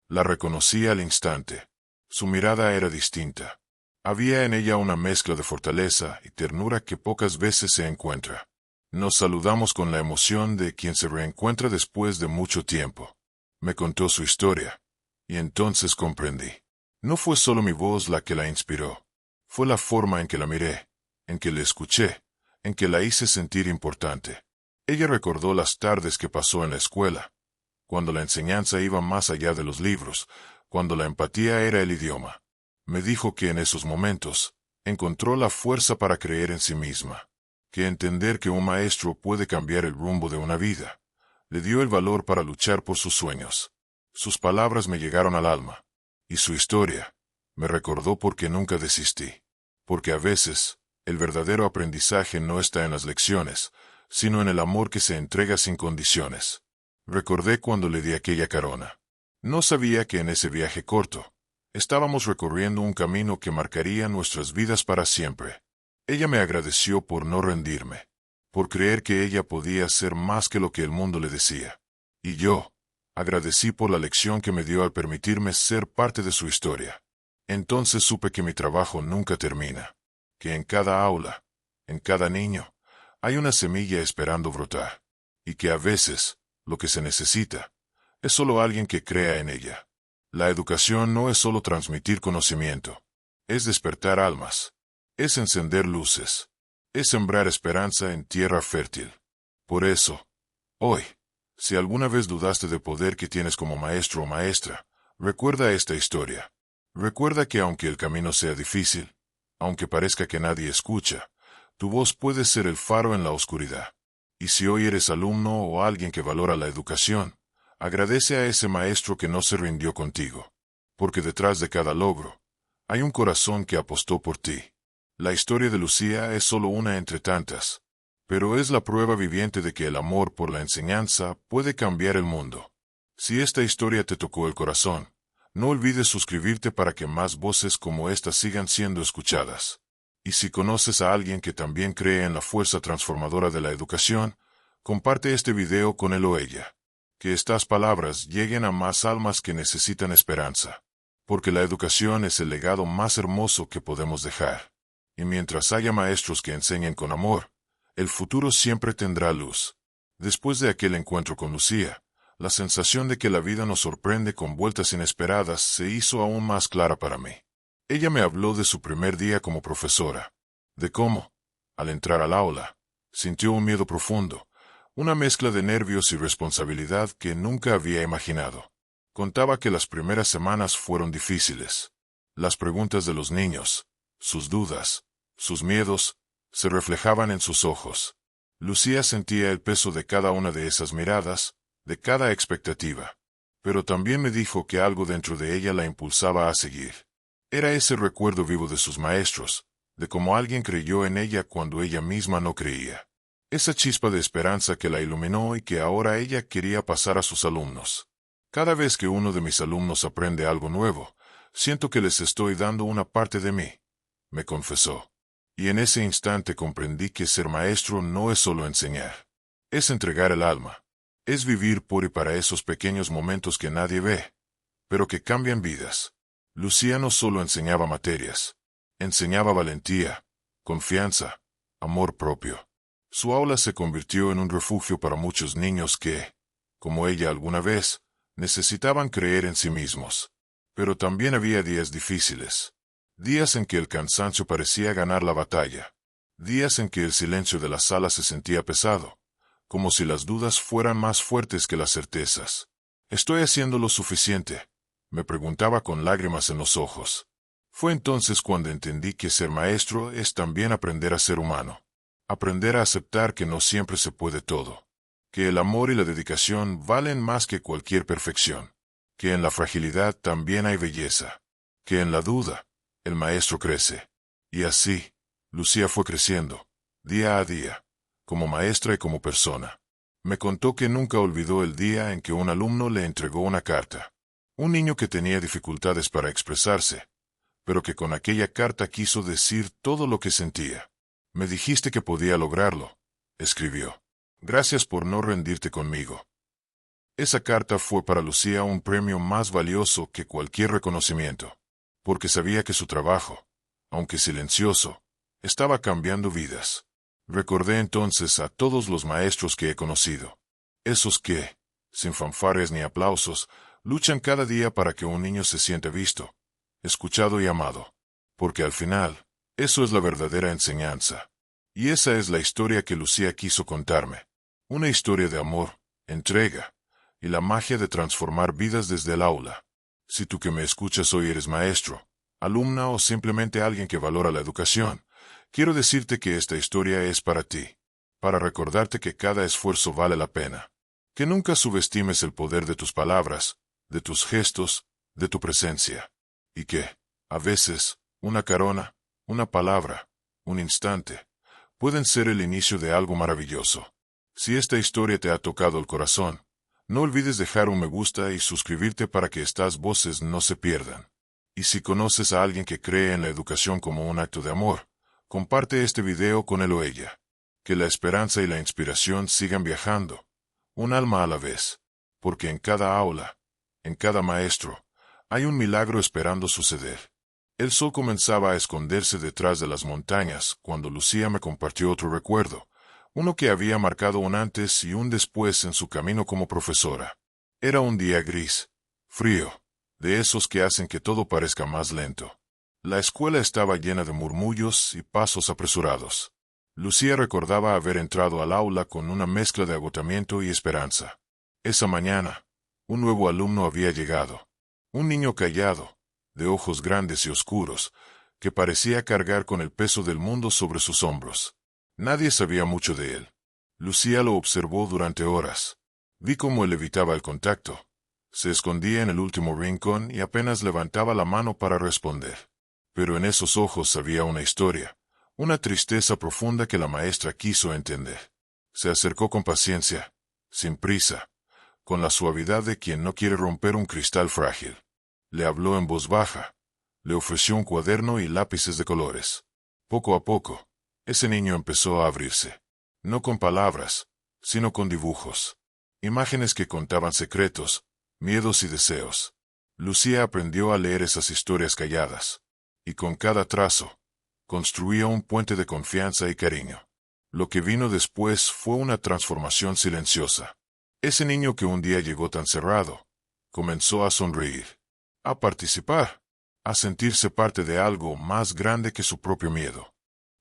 La reconocí al instante. Su mirada era distinta. Había en ella una mezcla de fortaleza y ternura que pocas veces se encuentra. Nos saludamos con la emoción de quien se reencuentra después de mucho tiempo. Me contó su historia, y entonces comprendí. No fue solo mi voz la que la inspiró. Fue la forma en que la miré, en que la escuché, en que la hice sentir importante. Ella recordó las tardes que pasó en la escuela, cuando la enseñanza iba más allá de los libros, cuando la empatía era el idioma. Me dijo que en esos momentos, encontró la fuerza para creer en sí misma, que entender que un maestro puede cambiar el rumbo de una vida, le dio el valor para luchar por sus sueños. Sus palabras me llegaron al alma, y su historia me recordó por qué nunca desistí, porque a veces El verdadero aprendizaje no está en las lecciones, sino en el amor que se entrega sin condiciones. Recordé cuando le di aquella carona. No sabía que en ese viaje corto, estábamos recorriendo un camino que marcaría nuestras vidas para siempre. Ella me agradeció por no rendirme, por creer que ella podía ser más que lo que el mundo le decía. Y yo, agradecí por la lección que me dio al permitirme ser parte de su historia. Entonces supe que mi trabajo nunca termina, que en cada aula, en cada niño, hay una semilla esperando brotar, y que a veces, lo que se necesita, es solo alguien que crea en ella. La educación no es solo transmitir conocimiento, es despertar almas, es encender luces, es sembrar esperanza en tierra fértil. Por eso, hoy, si alguna vez dudaste del poder que tienes como maestro o maestra, recuerda esta historia. Recuerda que aunque el camino sea difícil, aunque parezca que nadie escucha, tu voz puede ser el faro en la oscuridad. Y si hoy eres alumno o alguien que valora la educación, agradece a ese maestro que no se rindió contigo. Porque detrás de cada logro, hay un corazón que apostó por ti. La historia de Lucía es solo una entre tantas, pero es la prueba viviente de que el amor por la enseñanza puede cambiar el mundo. Si esta historia te tocó el corazón, no olvides suscribirte para que más voces como esta sigan siendo escuchadas. Y si conoces a alguien que también cree en la fuerza transformadora de la educación, comparte este video con él o ella. Que estas palabras lleguen a más almas que necesitan esperanza. Porque la educación es el legado más hermoso que podemos dejar. Y mientras haya maestros que enseñen con amor, el futuro siempre tendrá luz. Después de aquel encuentro con Lucía, la sensación de que la vida nos sorprende con vueltas inesperadas se hizo aún más clara para mí. Ella me habló de su primer día como profesora, de cómo, al entrar al aula, sintió un miedo profundo, una mezcla de nervios y responsabilidad que nunca había imaginado. Contaba que las primeras semanas fueron difíciles. Las preguntas de los niños, sus dudas, sus miedos, se reflejaban en sus ojos. Lucía sentía el peso de cada una de esas miradas, de cada expectativa. Pero también me dijo que algo dentro de ella la impulsaba a seguir. Era ese recuerdo vivo de sus maestros, de cómo alguien creyó en ella cuando ella misma no creía. Esa chispa de esperanza que la iluminó y que ahora ella quería pasar a sus alumnos. Cada vez que uno de mis alumnos aprende algo nuevo, siento que les estoy dando una parte de mí, me confesó. Y en ese instante comprendí que ser maestro no es solo enseñar. Es entregar el alma. Es vivir por y para esos pequeños momentos que nadie ve, pero que cambian vidas. Lucía no solo enseñaba materias, enseñaba valentía, confianza, amor propio. Su aula se convirtió en un refugio para muchos niños que, como ella alguna vez, necesitaban creer en sí mismos. Pero también había días difíciles. Días en que el cansancio parecía ganar la batalla. Días en que el silencio de la sala se sentía pesado, como si las dudas fueran más fuertes que las certezas. ¿Estoy haciendo lo suficiente?, me preguntaba con lágrimas en los ojos. Fue entonces cuando entendí que ser maestro es también aprender a ser humano. Aprender a aceptar que no siempre se puede todo. Que el amor y la dedicación valen más que cualquier perfección. Que en la fragilidad también hay belleza. Que en la duda, el maestro crece. Y así, Lucía fue creciendo, día a día, como maestra y como persona. Me contó que nunca olvidó el día en que un alumno le entregó una carta. Un niño que tenía dificultades para expresarse, pero que con aquella carta quiso decir todo lo que sentía. Me dijiste que podía lograrlo, escribió. Gracias por no rendirte conmigo. Esa carta fue para Lucía un premio más valioso que cualquier reconocimiento, porque sabía que su trabajo, aunque silencioso, estaba cambiando vidas. Recordé entonces a todos los maestros que he conocido, esos que, sin fanfarrias ni aplausos, luchan cada día para que un niño se sienta visto, escuchado y amado. Porque al final, eso es la verdadera enseñanza. Y esa es la historia que Lucía quiso contarme. Una historia de amor, entrega, y la magia de transformar vidas desde el aula. Si tú que me escuchas hoy eres maestro, alumna o simplemente alguien que valora la educación, quiero decirte que esta historia es para ti. Para recordarte que cada esfuerzo vale la pena. Que nunca subestimes el poder de tus palabras, de tus gestos, de tu presencia. Y que, a veces, una carona, una palabra, un instante, pueden ser el inicio de algo maravilloso. Si esta historia te ha tocado el corazón, no olvides dejar un me gusta y suscribirte para que estas voces no se pierdan. Y si conoces a alguien que cree en la educación como un acto de amor, comparte este video con él o ella. Que la esperanza y la inspiración sigan viajando, un alma a la vez, porque en cada aula, en cada maestro, hay un milagro esperando suceder. El sol comenzaba a esconderse detrás de las montañas cuando Lucía me compartió otro recuerdo, uno que había marcado un antes y un después en su camino como profesora. Era un día gris, frío, de esos que hacen que todo parezca más lento. La escuela estaba llena de murmullos y pasos apresurados. Lucía recordaba haber entrado al aula con una mezcla de agotamiento y esperanza. Esa mañana, un nuevo alumno había llegado. Un niño callado, de ojos grandes y oscuros, que parecía cargar con el peso del mundo sobre sus hombros. Nadie sabía mucho de él. Lucía lo observó durante horas. Vi cómo él evitaba el contacto. Se escondía en el último rincón y apenas levantaba la mano para responder. Pero en esos ojos había una historia, una tristeza profunda que la maestra quiso entender. Se acercó con paciencia, sin prisa, con la suavidad de quien no quiere romper un cristal frágil. Le habló en voz baja. Le ofreció un cuaderno y lápices de colores. Poco a poco, ese niño empezó a abrirse. No con palabras, sino con dibujos. Imágenes que contaban secretos, miedos y deseos. Lucía aprendió a leer esas historias calladas. Y con cada trazo, construía un puente de confianza y cariño. Lo que vino después fue una transformación silenciosa. Ese niño que un día llegó tan cerrado, comenzó a sonreír, a participar, a sentirse parte de algo más grande que su propio miedo.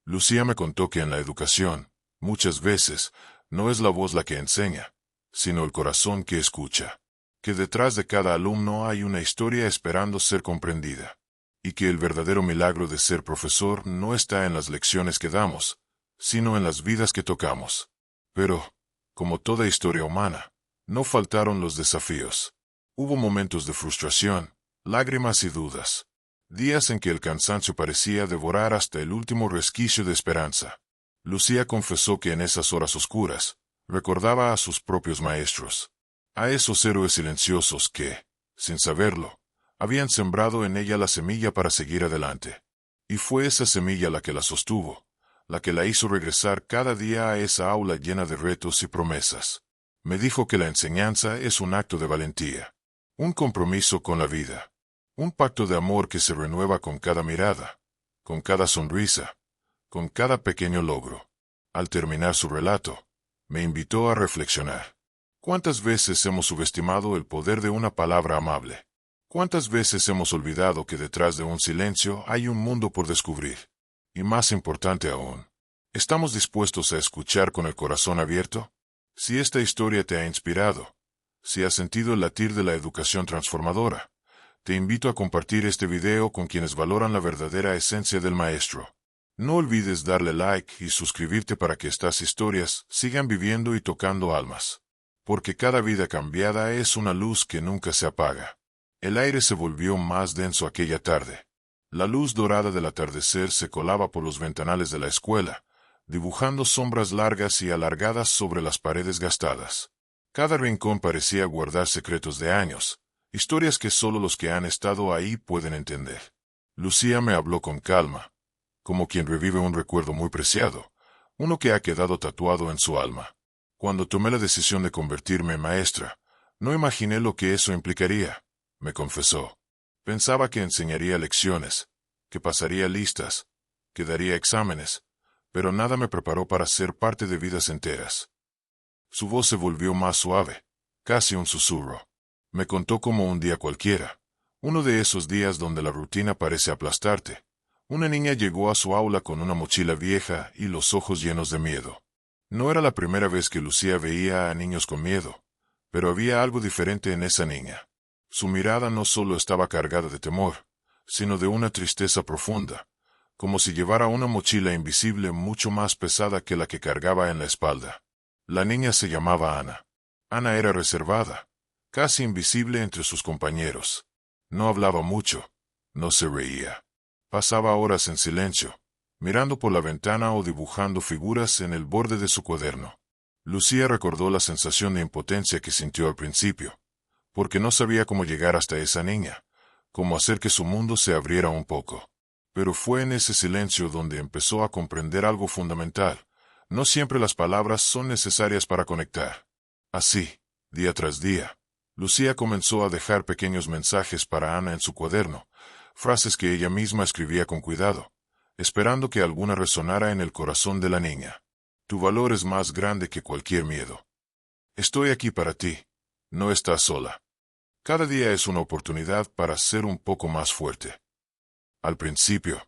Lucía me contó que en la educación, muchas veces, no es la voz la que enseña, sino el corazón que escucha. Que detrás de cada alumno hay una historia esperando ser comprendida. Y que el verdadero milagro de ser profesor no está en las lecciones que damos, sino en las vidas que tocamos. Pero, como toda historia humana, no faltaron los desafíos. Hubo momentos de frustración, lágrimas y dudas. Días en que el cansancio parecía devorar hasta el último resquicio de esperanza. Lucía confesó que en esas horas oscuras, recordaba a sus propios maestros. A esos héroes silenciosos que, sin saberlo, habían sembrado en ella la semilla para seguir adelante. Y fue esa semilla la que la sostuvo, la que la hizo regresar cada día a esa aula llena de retos y promesas. Me dijo que la enseñanza es un acto de valentía, un compromiso con la vida, un pacto de amor que se renueva con cada mirada, con cada sonrisa, con cada pequeño logro. Al terminar su relato, me invitó a reflexionar. ¿Cuántas veces hemos subestimado el poder de una palabra amable? ¿Cuántas veces hemos olvidado que detrás de un silencio hay un mundo por descubrir? Y más importante aún, ¿estamos dispuestos a escuchar con el corazón abierto? Si esta historia te ha inspirado, si has sentido el latir de la educación transformadora, te invito a compartir este video con quienes valoran la verdadera esencia del maestro. No olvides darle like y suscribirte para que estas historias sigan viviendo y tocando almas. Porque cada vida cambiada es una luz que nunca se apaga. El aire se volvió más denso aquella tarde. La luz dorada del atardecer se colaba por los ventanales de la escuela, dibujando sombras largas y alargadas sobre las paredes gastadas. Cada rincón parecía guardar secretos de años, historias que solo los que han estado ahí pueden entender. Lucía me habló con calma, como quien revive un recuerdo muy preciado, uno que ha quedado tatuado en su alma. Cuando tomé la decisión de convertirme en maestra, no imaginé lo que eso implicaría, me confesó. Pensaba que enseñaría lecciones, que pasaría listas, que daría exámenes, pero nada me preparó para ser parte de vidas enteras. Su voz se volvió más suave, casi un susurro. Me contó como un día cualquiera, uno de esos días donde la rutina parece aplastarte. Una niña llegó a su aula con una mochila vieja y los ojos llenos de miedo. No era la primera vez que Lucía veía a niños con miedo, pero había algo diferente en esa niña. Su mirada no solo estaba cargada de temor, sino de una tristeza profunda, como si llevara una mochila invisible mucho más pesada que la que cargaba en la espalda. La niña se llamaba Ana. Ana era reservada, casi invisible entre sus compañeros. No hablaba mucho, no se reía. Pasaba horas en silencio, mirando por la ventana o dibujando figuras en el borde de su cuaderno. Lucía recordó la sensación de impotencia que sintió al principio, porque no sabía cómo llegar hasta esa niña, cómo hacer que su mundo se abriera un poco. Pero fue en ese silencio donde empezó a comprender algo fundamental. No siempre las palabras son necesarias para conectar. Así, día tras día, Lucía comenzó a dejar pequeños mensajes para Ana en su cuaderno, frases que ella misma escribía con cuidado, esperando que alguna resonara en el corazón de la niña. Tu valor es más grande que cualquier miedo. Estoy aquí para ti. No estás sola. Cada día es una oportunidad para ser un poco más fuerte. Al principio,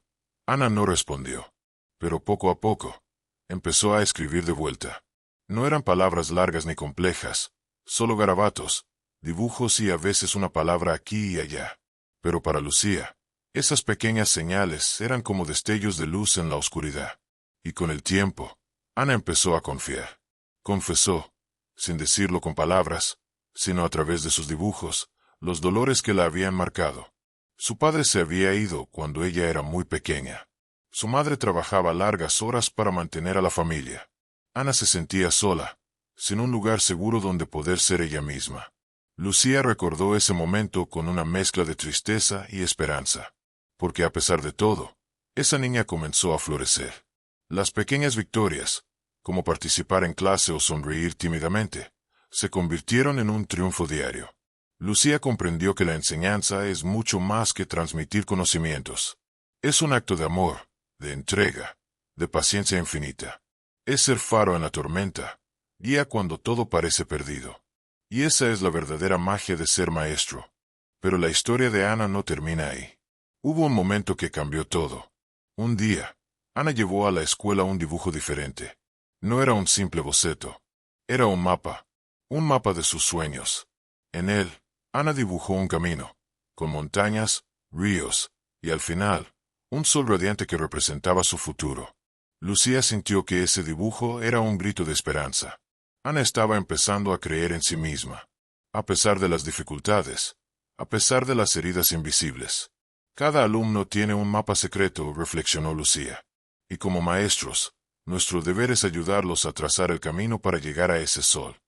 Ana no respondió, pero poco a poco, empezó a escribir de vuelta. No eran palabras largas ni complejas, solo garabatos, dibujos y a veces una palabra aquí y allá. Pero para Lucía, esas pequeñas señales eran como destellos de luz en la oscuridad. Y con el tiempo, Ana empezó a confiar. Confesó, sin decirlo con palabras, sino a través de sus dibujos, los dolores que la habían marcado. Su padre se había ido cuando ella era muy pequeña. Su madre trabajaba largas horas para mantener a la familia. Ana se sentía sola, sin un lugar seguro donde poder ser ella misma. Lucía recordó ese momento con una mezcla de tristeza y esperanza, porque a pesar de todo, esa niña comenzó a florecer. Las pequeñas victorias, como participar en clase o sonreír tímidamente, se convirtieron en un triunfo diario. Lucía comprendió que la enseñanza es mucho más que transmitir conocimientos. Es un acto de amor, de entrega, de paciencia infinita. Es ser faro en la tormenta, guía cuando todo parece perdido. Y esa es la verdadera magia de ser maestro. Pero la historia de Ana no termina ahí. Hubo un momento que cambió todo. Un día, Ana llevó a la escuela un dibujo diferente. No era un simple boceto. Era un mapa de sus sueños. En él, Ana dibujó un camino, con montañas, ríos, y al final, un sol radiante que representaba su futuro. Lucía sintió que ese dibujo era un grito de esperanza. Ana estaba empezando a creer en sí misma. A pesar de las dificultades, a pesar de las heridas invisibles. Cada alumno tiene un mapa secreto, reflexionó Lucía. Y como maestros, nuestro deber es ayudarlos a trazar el camino para llegar a ese sol.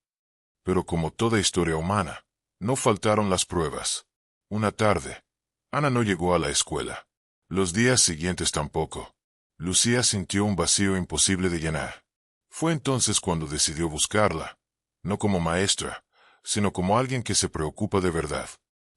Pero como toda historia humana, no faltaron las pruebas. Una tarde, Ana no llegó a la escuela. Los días siguientes tampoco. Lucía sintió un vacío imposible de llenar. Fue entonces cuando decidió buscarla, no como maestra, sino como alguien que se preocupa de verdad.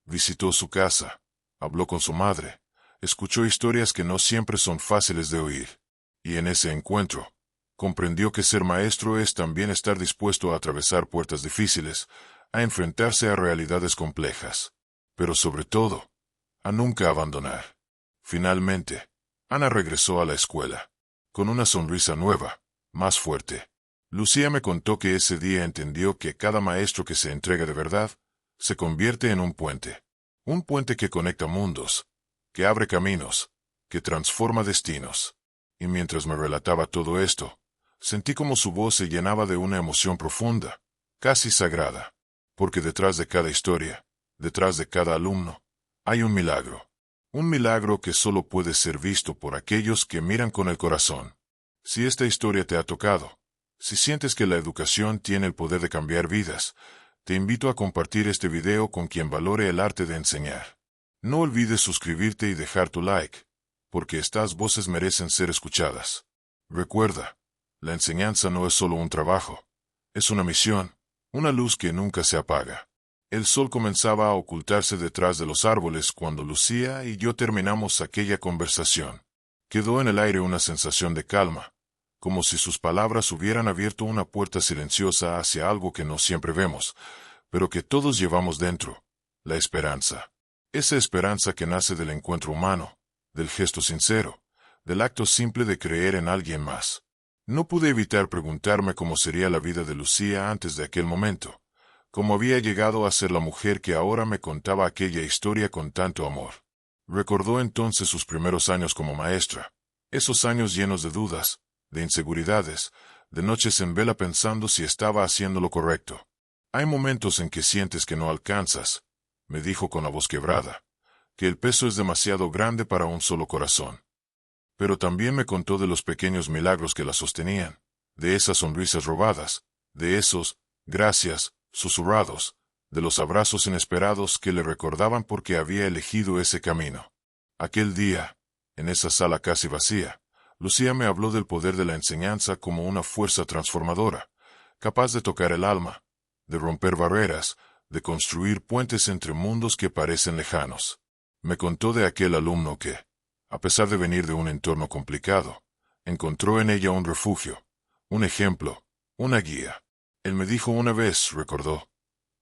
Visitó su casa, habló con su madre, escuchó historias que no siempre son fáciles de oír. Y en ese encuentro, comprendió que ser maestro es también estar dispuesto a atravesar puertas difíciles, a enfrentarse a realidades complejas, pero sobre todo, a nunca abandonar. Finalmente, Ana regresó a la escuela, con una sonrisa nueva, más fuerte. Lucía me contó que ese día entendió que cada maestro que se entrega de verdad, se convierte en un puente que conecta mundos, que abre caminos, que transforma destinos. Y mientras me relataba todo esto, sentí como su voz se llenaba de una emoción profunda, casi sagrada, porque detrás de cada historia, detrás de cada alumno, hay un milagro que solo puede ser visto por aquellos que miran con el corazón. Si esta historia te ha tocado, si sientes que la educación tiene el poder de cambiar vidas, te invito a compartir este video con quien valore el arte de enseñar. No olvides suscribirte y dejar tu like, porque estas voces merecen ser escuchadas. Recuerda, la enseñanza no es solo un trabajo, es una misión, una luz que nunca se apaga. El sol comenzaba a ocultarse detrás de los árboles cuando Lucía y yo terminamos aquella conversación. Quedó en el aire una sensación de calma, como si sus palabras hubieran abierto una puerta silenciosa hacia algo que no siempre vemos, pero que todos llevamos dentro, la esperanza. Esa esperanza que nace del encuentro humano, del gesto sincero, del acto simple de creer en alguien más. No pude evitar preguntarme cómo sería la vida de Lucía antes de aquel momento, cómo había llegado a ser la mujer que ahora me contaba aquella historia con tanto amor. Recordó entonces sus primeros años como maestra, esos años llenos de dudas, de inseguridades, de noches en vela pensando si estaba haciendo lo correcto. Hay momentos en que sientes que no alcanzas, me dijo con la voz quebrada, que el peso es demasiado grande para un solo corazón. pero también me contó de los pequeños milagros que la sostenían, de esas sonrisas robadas, de esos gracias susurrados, de los abrazos inesperados que le recordaban por qué había elegido ese camino. Aquel día, en esa sala casi vacía, Lucía me habló del poder de la enseñanza como una fuerza transformadora, capaz de tocar el alma, de romper barreras, de construir puentes entre mundos que parecen lejanos. Me contó de aquel alumno que, a pesar de venir de un entorno complicado, encontró en ella un refugio, un ejemplo, una guía. Él me dijo una vez, recordó,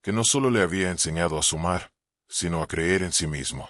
que no solo le había enseñado a sumar, sino a creer en sí mismo.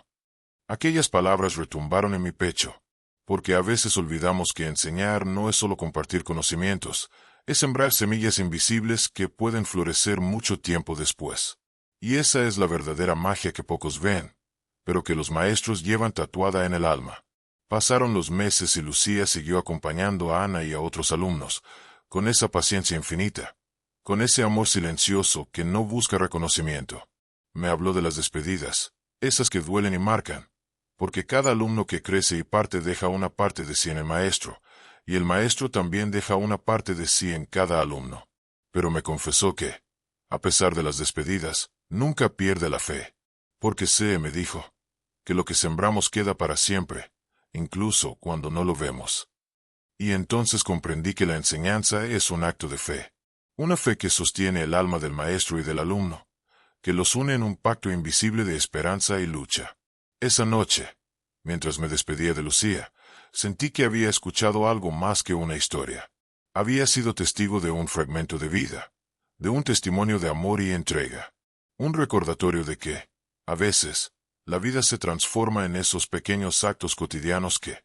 Aquellas palabras retumbaron en mi pecho, porque a veces olvidamos que enseñar no es solo compartir conocimientos, es sembrar semillas invisibles que pueden florecer mucho tiempo después. Y esa es la verdadera magia que pocos ven, pero que los maestros llevan tatuada en el alma. Pasaron los meses y Lucía siguió acompañando a Ana y a otros alumnos, con esa paciencia infinita, con ese amor silencioso que no busca reconocimiento. Me habló de las despedidas, esas que duelen y marcan, porque cada alumno que crece y parte deja una parte de sí en el maestro, y el maestro también deja una parte de sí en cada alumno. Pero me confesó que, a pesar de las despedidas, nunca pierde la fe. Porque sé, me dijo, que lo que sembramos queda para siempre, incluso cuando no lo vemos. Y entonces comprendí que la enseñanza es un acto de fe. Una fe que sostiene el alma del maestro y del alumno, que los une en un pacto invisible de esperanza y lucha. Esa noche, mientras me despedía de Lucía, sentí que había escuchado algo más que una historia. Había sido testigo de un fragmento de vida, de un testimonio de amor y entrega. Un recordatorio de que, a veces, la vida se transforma en esos pequeños actos cotidianos que,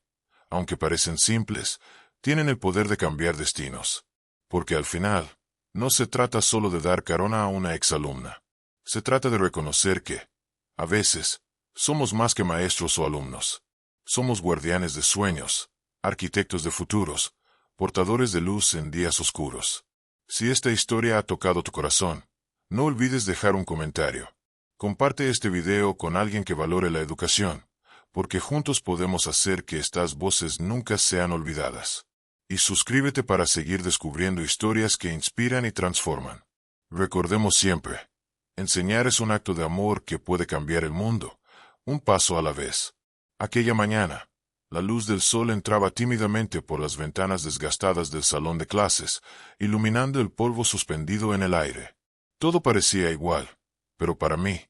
aunque parecen simples, tienen el poder de cambiar destinos. Porque al final, no se trata solo de dar carona a una exalumna. Se trata de reconocer que, a veces, somos más que maestros o alumnos. Somos guardianes de sueños, arquitectos de futuros, portadores de luz en días oscuros. Si esta historia ha tocado tu corazón, no olvides dejar un comentario. Comparte este video con alguien que valore la educación, porque juntos podemos hacer que estas voces nunca sean olvidadas. Y suscríbete para seguir descubriendo historias que inspiran y transforman. Recordemos siempre, enseñar es un acto de amor que puede cambiar el mundo, un paso a la vez. Aquella mañana, la luz del sol entraba tímidamente por las ventanas desgastadas del salón de clases, iluminando el polvo suspendido en el aire. Todo parecía igual, pero para mí,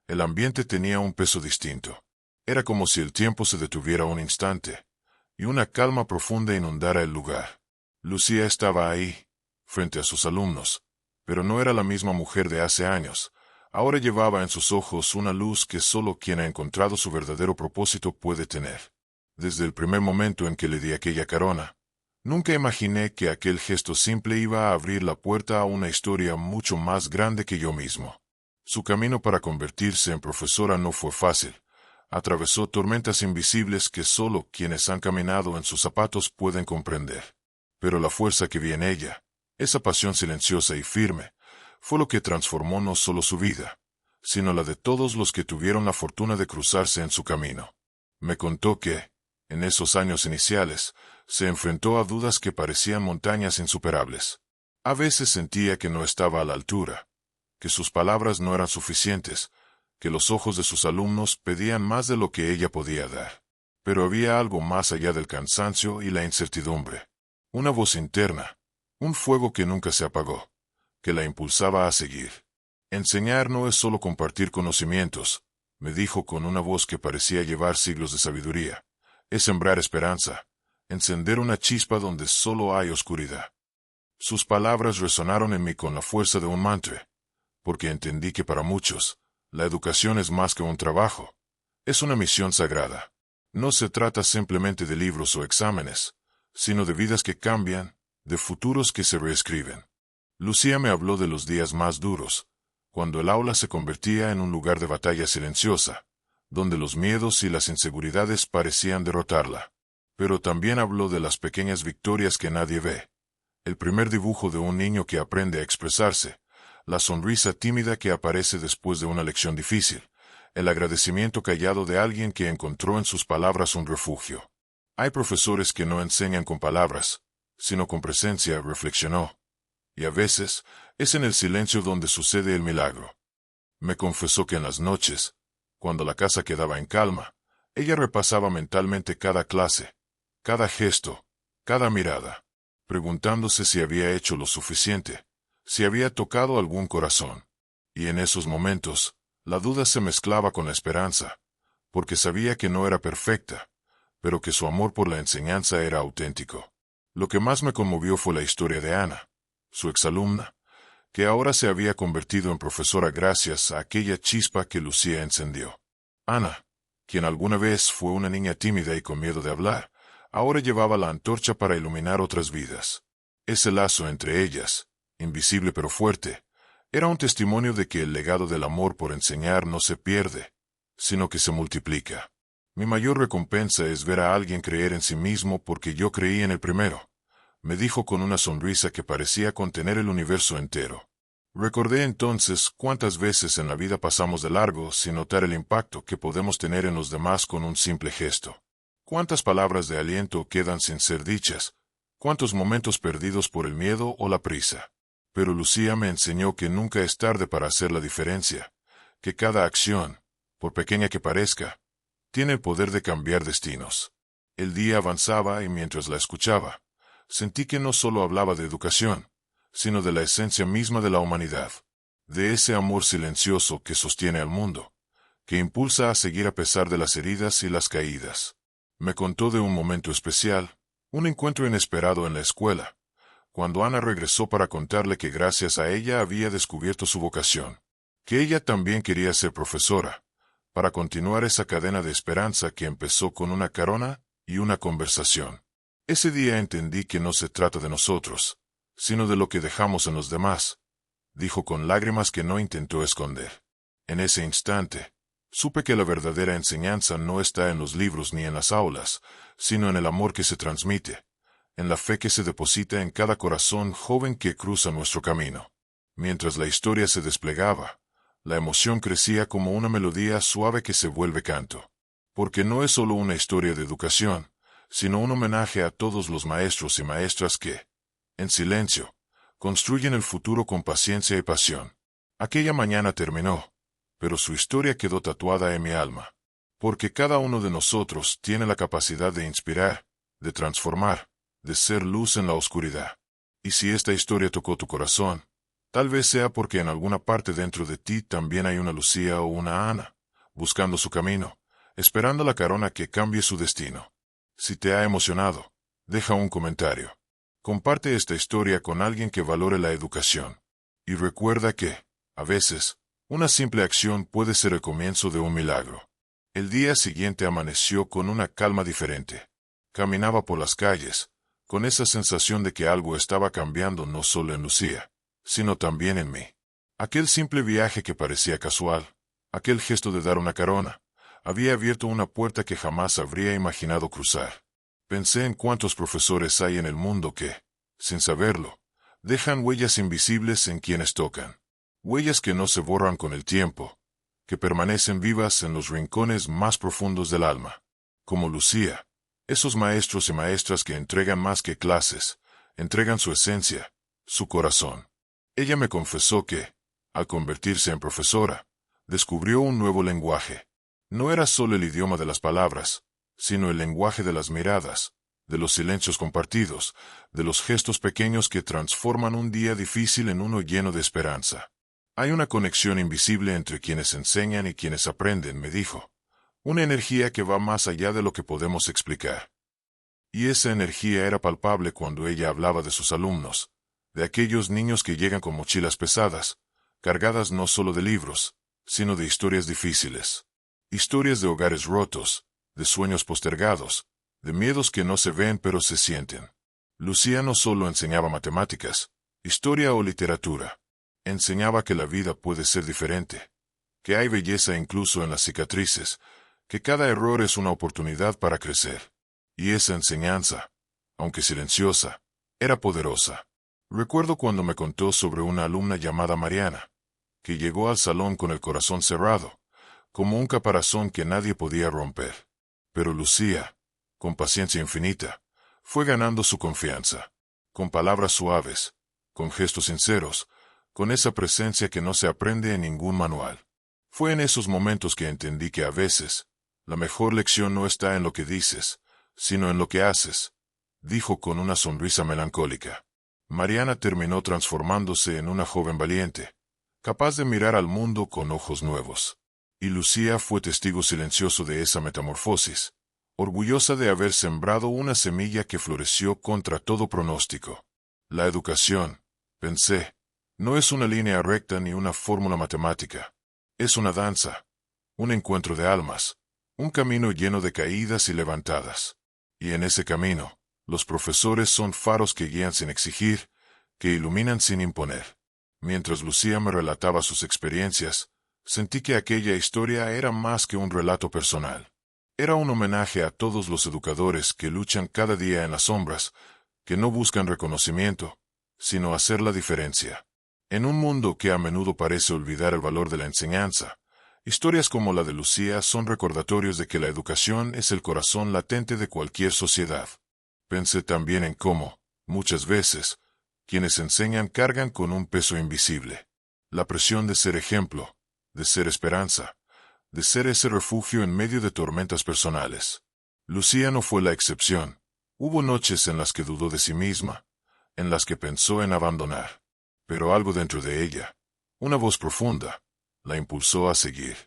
el ambiente tenía un peso distinto. Era como si el tiempo se detuviera un instante, y una calma profunda inundara el lugar. Lucía estaba ahí, frente a sus alumnos, pero no era la misma mujer de hace años. Ahora llevaba en sus ojos una luz que solo quien ha encontrado su verdadero propósito puede tener. Desde el primer momento en que le di aquella carona, nunca imaginé que aquel gesto simple iba a abrir la puerta a una historia mucho más grande que yo mismo. Su camino para convertirse en profesora no fue fácil. Atravesó tormentas invisibles que solo quienes han caminado en sus zapatos pueden comprender. Pero la fuerza que vi en ella, esa pasión silenciosa y firme, fue lo que transformó no solo su vida, sino la de todos los que tuvieron la fortuna de cruzarse en su camino. Me contó que, en esos años iniciales, se enfrentó a dudas que parecían montañas insuperables. A veces sentía que no estaba a la altura, que sus palabras no eran suficientes, que los ojos de sus alumnos pedían más de lo que ella podía dar. Pero había algo más allá del cansancio y la incertidumbre. Una voz interna, un fuego que nunca se apagó, que la impulsaba a seguir. Enseñar no es solo compartir conocimientos, me dijo con una voz que parecía llevar siglos de sabiduría. Es sembrar esperanza, encender una chispa donde solo hay oscuridad. Sus palabras resonaron en mí con la fuerza de un mantra, porque entendí que para muchos, la educación es más que un trabajo. Es una misión sagrada. No se trata simplemente de libros o exámenes, sino de vidas que cambian, de futuros que se reescriben. Lucía me habló de los días más duros, cuando el aula se convertía en un lugar de batalla silenciosa, donde los miedos y las inseguridades parecían derrotarla. Pero también habló de las pequeñas victorias que nadie ve. El primer dibujo de un niño que aprende a expresarse, la sonrisa tímida que aparece después de una lección difícil, el agradecimiento callado de alguien que encontró en sus palabras un refugio. Hay profesores que no enseñan con palabras, sino con presencia, reflexionó. Y a veces, es en el silencio donde sucede el milagro. Me confesó que en las noches, cuando la casa quedaba en calma, ella repasaba mentalmente cada clase, cada gesto, cada mirada, preguntándose si había hecho lo suficiente, si había tocado algún corazón. Y en esos momentos, la duda se mezclaba con la esperanza, porque sabía que no era perfecta, pero que su amor por la enseñanza era auténtico. Lo que más me conmovió fue la historia de Ana, su exalumna, que ahora se había convertido en profesora gracias a aquella chispa que Lucía encendió. Ana, quien alguna vez fue una niña tímida y con miedo de hablar, ahora llevaba la antorcha para iluminar otras vidas. Ese lazo entre ellas, invisible pero fuerte, era un testimonio de que el legado del amor por enseñar no se pierde, sino que se multiplica. Mi mayor recompensa es ver a alguien creer en sí mismo porque yo creí en el primero, me dijo con una sonrisa que parecía contener el universo entero. Recordé entonces cuántas veces en la vida pasamos de largo sin notar el impacto que podemos tener en los demás con un simple gesto. Cuántas palabras de aliento quedan sin ser dichas, cuántos momentos perdidos por el miedo o la prisa. Pero Lucía me enseñó que nunca es tarde para hacer la diferencia, que cada acción, por pequeña que parezca, tiene el poder de cambiar destinos. El día avanzaba y mientras la escuchaba, sentí que no solo hablaba de educación, sino de la esencia misma de la humanidad, de ese amor silencioso que sostiene al mundo, que impulsa a seguir a pesar de las heridas y las caídas. Me contó de un momento especial, un encuentro inesperado en la escuela, cuando Ana regresó para contarle que gracias a ella había descubierto su vocación, que ella también quería ser profesora, para continuar esa cadena de esperanza que empezó con una carona y una conversación. Ese día entendí que no se trata de nosotros, sino de lo que dejamos en los demás, dijo con lágrimas que no intentó esconder. En ese instante, supe que la verdadera enseñanza no está en los libros ni en las aulas, sino en el amor que se transmite, en la fe que se deposita en cada corazón joven que cruza nuestro camino. Mientras la historia se desplegaba, la emoción crecía como una melodía suave que se vuelve canto. Porque no es solo una historia de educación, sino un homenaje a todos los maestros y maestras que, en silencio, construyen el futuro con paciencia y pasión. Aquella mañana terminó, pero su historia quedó tatuada en mi alma. Porque cada uno de nosotros tiene la capacidad de inspirar, de transformar, de ser luz en la oscuridad. Y si esta historia tocó tu corazón, tal vez sea porque en alguna parte dentro de ti también hay una Lucía o una Ana, buscando su camino, esperando la carona que cambie su destino. Si te ha emocionado, deja un comentario. Comparte esta historia con alguien que valore la educación. Y recuerda que, a veces, una simple acción puede ser el comienzo de un milagro. El día siguiente amaneció con una calma diferente. Caminaba por las calles, con esa sensación de que algo estaba cambiando no solo en Lucía, sino también en mí. Aquel simple viaje que parecía casual, aquel gesto de dar una carona, había abierto una puerta que jamás habría imaginado cruzar. Pensé en cuántos profesores hay en el mundo que, sin saberlo, dejan huellas invisibles en quienes tocan. Huellas que no se borran con el tiempo, que permanecen vivas en los rincones más profundos del alma. Como Lucía, esos maestros y maestras que entregan más que clases, entregan su esencia, su corazón. Ella me confesó que, al convertirse en profesora, descubrió un nuevo lenguaje. No era solo el idioma de las palabras, sino el lenguaje de las miradas, de los silencios compartidos, de los gestos pequeños que transforman un día difícil en uno lleno de esperanza. Hay una conexión invisible entre quienes enseñan y quienes aprenden, me dijo. Una energía que va más allá de lo que podemos explicar. Y esa energía era palpable cuando ella hablaba de sus alumnos, de aquellos niños que llegan con mochilas pesadas, cargadas no solo de libros, sino de historias difíciles. Historias de hogares rotos, de sueños postergados, de miedos que no se ven pero se sienten. Lucía no solo enseñaba matemáticas, historia o literatura. Enseñaba que la vida puede ser diferente, que hay belleza incluso en las cicatrices, que cada error es una oportunidad para crecer. Y esa enseñanza, aunque silenciosa, era poderosa. Recuerdo cuando me contó sobre una alumna llamada Mariana, que llegó al salón con el corazón cerrado, como un caparazón que nadie podía romper. Pero Lucía, con paciencia infinita, fue ganando su confianza, con palabras suaves, con gestos sinceros, con esa presencia que no se aprende en ningún manual. Fue en esos momentos que entendí que a veces, la mejor lección no está en lo que dices, sino en lo que haces, dijo con una sonrisa melancólica. Mariana terminó transformándose en una joven valiente, capaz de mirar al mundo con ojos nuevos. Y Lucía fue testigo silencioso de esa metamorfosis, orgullosa de haber sembrado una semilla que floreció contra todo pronóstico. La educación, pensé, no es una línea recta ni una fórmula matemática. Es una danza, un encuentro de almas, un camino lleno de caídas y levantadas. Y en ese camino, los profesores son faros que guían sin exigir, que iluminan sin imponer. Mientras Lucía me relataba sus experiencias, sentí que aquella historia era más que un relato personal. Era un homenaje a todos los educadores que luchan cada día en las sombras, que no buscan reconocimiento, sino hacer la diferencia. En un mundo que a menudo parece olvidar el valor de la enseñanza, historias como la de Lucía son recordatorios de que la educación es el corazón latente de cualquier sociedad. Pensé también en cómo, muchas veces, quienes enseñan cargan con un peso invisible. La presión de ser ejemplo, de ser esperanza, de ser ese refugio en medio de tormentas personales. Lucía no fue la excepción. Hubo noches en las que dudó de sí misma, en las que pensó en abandonar. Pero algo dentro de ella, una voz profunda, la impulsó a seguir.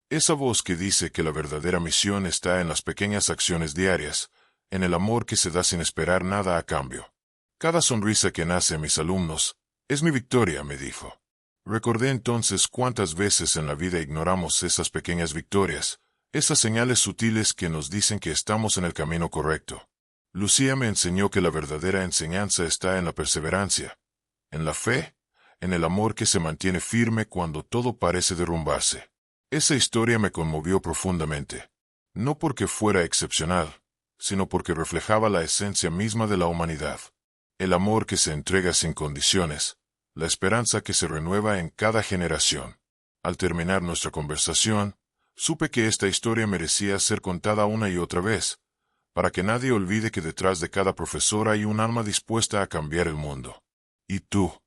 Esa voz que dice que la verdadera misión está en las pequeñas acciones diarias, en el amor que se da sin esperar nada a cambio. Cada sonrisa que nace en mis alumnos es mi victoria, me dijo. Recordé entonces cuántas veces en la vida ignoramos esas pequeñas victorias, esas señales sutiles que nos dicen que estamos en el camino correcto. Lucía me enseñó que la verdadera enseñanza está en la perseverancia, en la fe, en el amor que se mantiene firme cuando todo parece derrumbarse. Esa historia me conmovió profundamente, no porque fuera excepcional, sino porque reflejaba la esencia misma de la humanidad. El amor que se entrega sin condiciones, la esperanza que se renueva en cada generación. Al terminar nuestra conversación, supe que esta historia merecía ser contada una y otra vez, para que nadie olvide que detrás de cada profesor hay un alma dispuesta a cambiar el mundo. Y tú,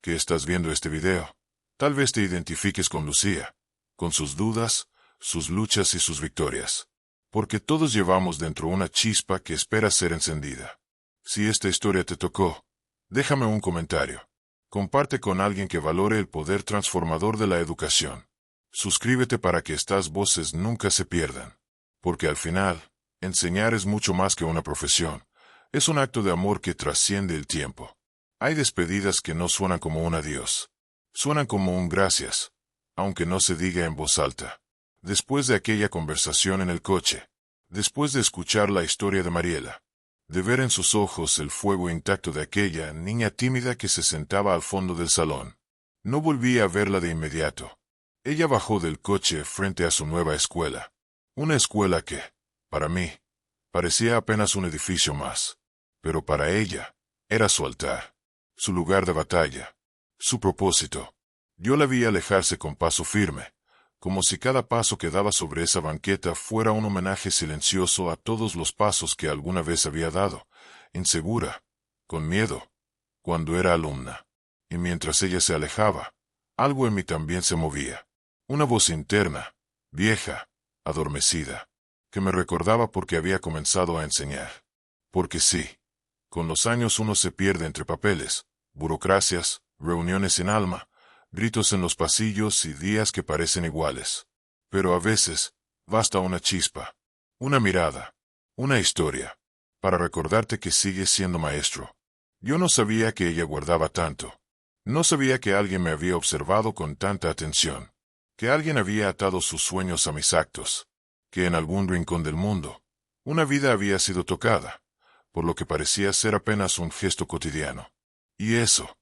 que estás viendo este video, tal vez te identifiques con Lucía, con sus dudas, sus luchas y sus victorias. Porque todos llevamos dentro una chispa que espera ser encendida. Si esta historia te tocó, déjame un comentario. Comparte con alguien que valore el poder transformador de la educación. Suscríbete para que estas voces nunca se pierdan. Porque al final, enseñar es mucho más que una profesión. Es un acto de amor que trasciende el tiempo. Hay despedidas que no suenan como un adiós. Suenan como un gracias, aunque no se diga en voz alta. Después de aquella conversación en el coche, después de escuchar la historia de Mariela, de ver en sus ojos el fuego intacto de aquella niña tímida que se sentaba al fondo del salón, no volví a verla de inmediato. Ella bajó del coche frente a su nueva escuela. Una escuela que, para mí, parecía apenas un edificio más. Pero para ella, era su altar, su lugar de batalla, su propósito. Yo la vi alejarse con paso firme, como si cada paso que daba sobre esa banqueta fuera un homenaje silencioso a todos los pasos que alguna vez había dado, insegura, con miedo, cuando era alumna. Y mientras ella se alejaba, algo en mí también se movía. Una voz interna, vieja, adormecida, que me recordaba por qué había comenzado a enseñar. Porque sí, con los años uno se pierde entre papeles, burocracias, reuniones sin alma, gritos en los pasillos y días que parecen iguales. Pero a veces, basta una chispa, una mirada, una historia, para recordarte que sigues siendo maestro. Yo no sabía que ella guardaba tanto. No sabía que alguien me había observado con tanta atención, que alguien había atado sus sueños a mis actos, que en algún rincón del mundo, una vida había sido tocada, por lo que parecía ser apenas un gesto cotidiano. Y eso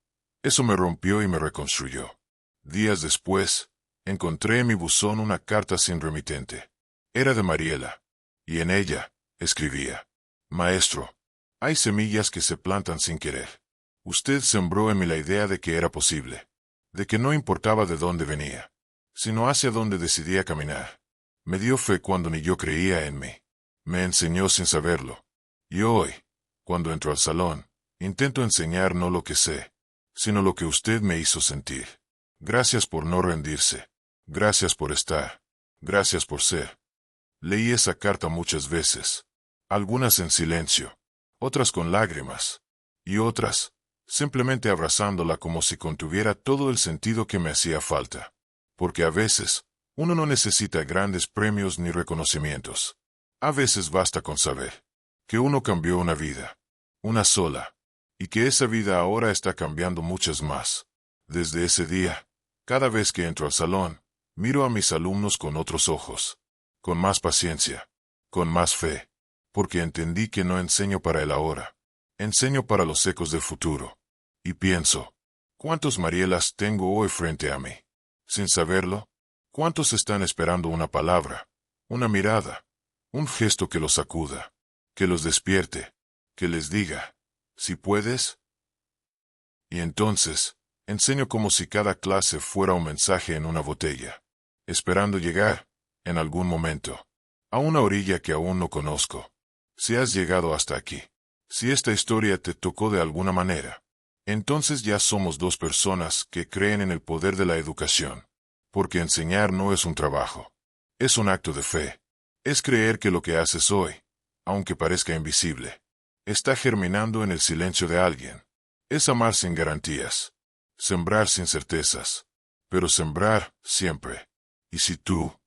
me rompió y me reconstruyó. Días después, encontré en mi buzón una carta sin remitente. Era de Mariela, y en ella, escribía: Maestro, hay semillas que se plantan sin querer. Usted sembró en mí la idea de que era posible, de que no importaba de dónde venía, sino hacia dónde decidía caminar. Me dio fe cuando ni yo creía en mí. Me enseñó sin saberlo. Y hoy, cuando entro al salón, intento enseñar no lo que sé, sino lo que usted me hizo sentir. Gracias por no rendirse. Gracias por estar. Gracias por ser. Leí esa carta muchas veces. Algunas en silencio, otras con lágrimas, y otras, simplemente abrazándola como si contuviera todo el sentido que me hacía falta. Porque a veces, uno no necesita grandes premios ni reconocimientos. A veces basta con saber que uno cambió una vida, una sola, y que esa vida ahora está cambiando muchas más. Desde ese día, cada vez que entro al salón, miro a mis alumnos con otros ojos, con más paciencia, con más fe, porque entendí que no enseño para el ahora, enseño para los ecos del futuro. Y pienso, ¿cuántos Marielas tengo hoy frente a mí? Sin saberlo, ¿cuántos están esperando una palabra, una mirada, un gesto que los sacuda, que los despierte, que les diga, si puedes? Y entonces, enseño como si cada clase fuera un mensaje en una botella, esperando llegar, en algún momento, a una orilla que aún no conozco. Si has llegado hasta aquí, si esta historia te tocó de alguna manera, entonces ya somos dos personas que creen en el poder de la educación, porque enseñar no es un trabajo, es un acto de fe, es creer que lo que haces hoy, aunque parezca invisible, está germinando en el silencio de alguien, es amar sin garantías, sembrar sin certezas, pero sembrar siempre. Y si tú,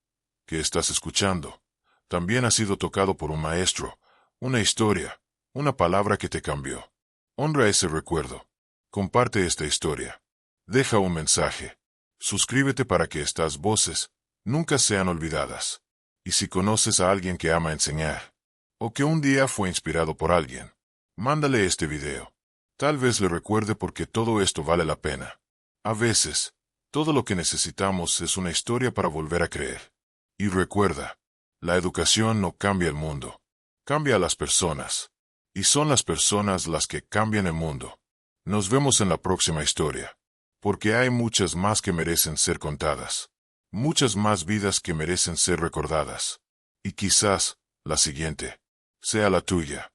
que estás escuchando, también has sido tocado por un maestro, una historia, una palabra que te cambió, honra ese recuerdo. Comparte esta historia. Deja un mensaje. Suscríbete para que estas voces nunca sean olvidadas. Y si conoces a alguien que ama enseñar, o que un día fue inspirado por alguien, mándale este video. Tal vez le recuerde porque todo esto vale la pena. A veces, todo lo que necesitamos es una historia para volver a creer. Y recuerda, la educación no cambia el mundo, cambia a las personas. Y son las personas las que cambian el mundo. Nos vemos en la próxima historia, porque hay muchas más que merecen ser contadas, muchas más vidas que merecen ser recordadas, y quizás la siguiente sea la tuya.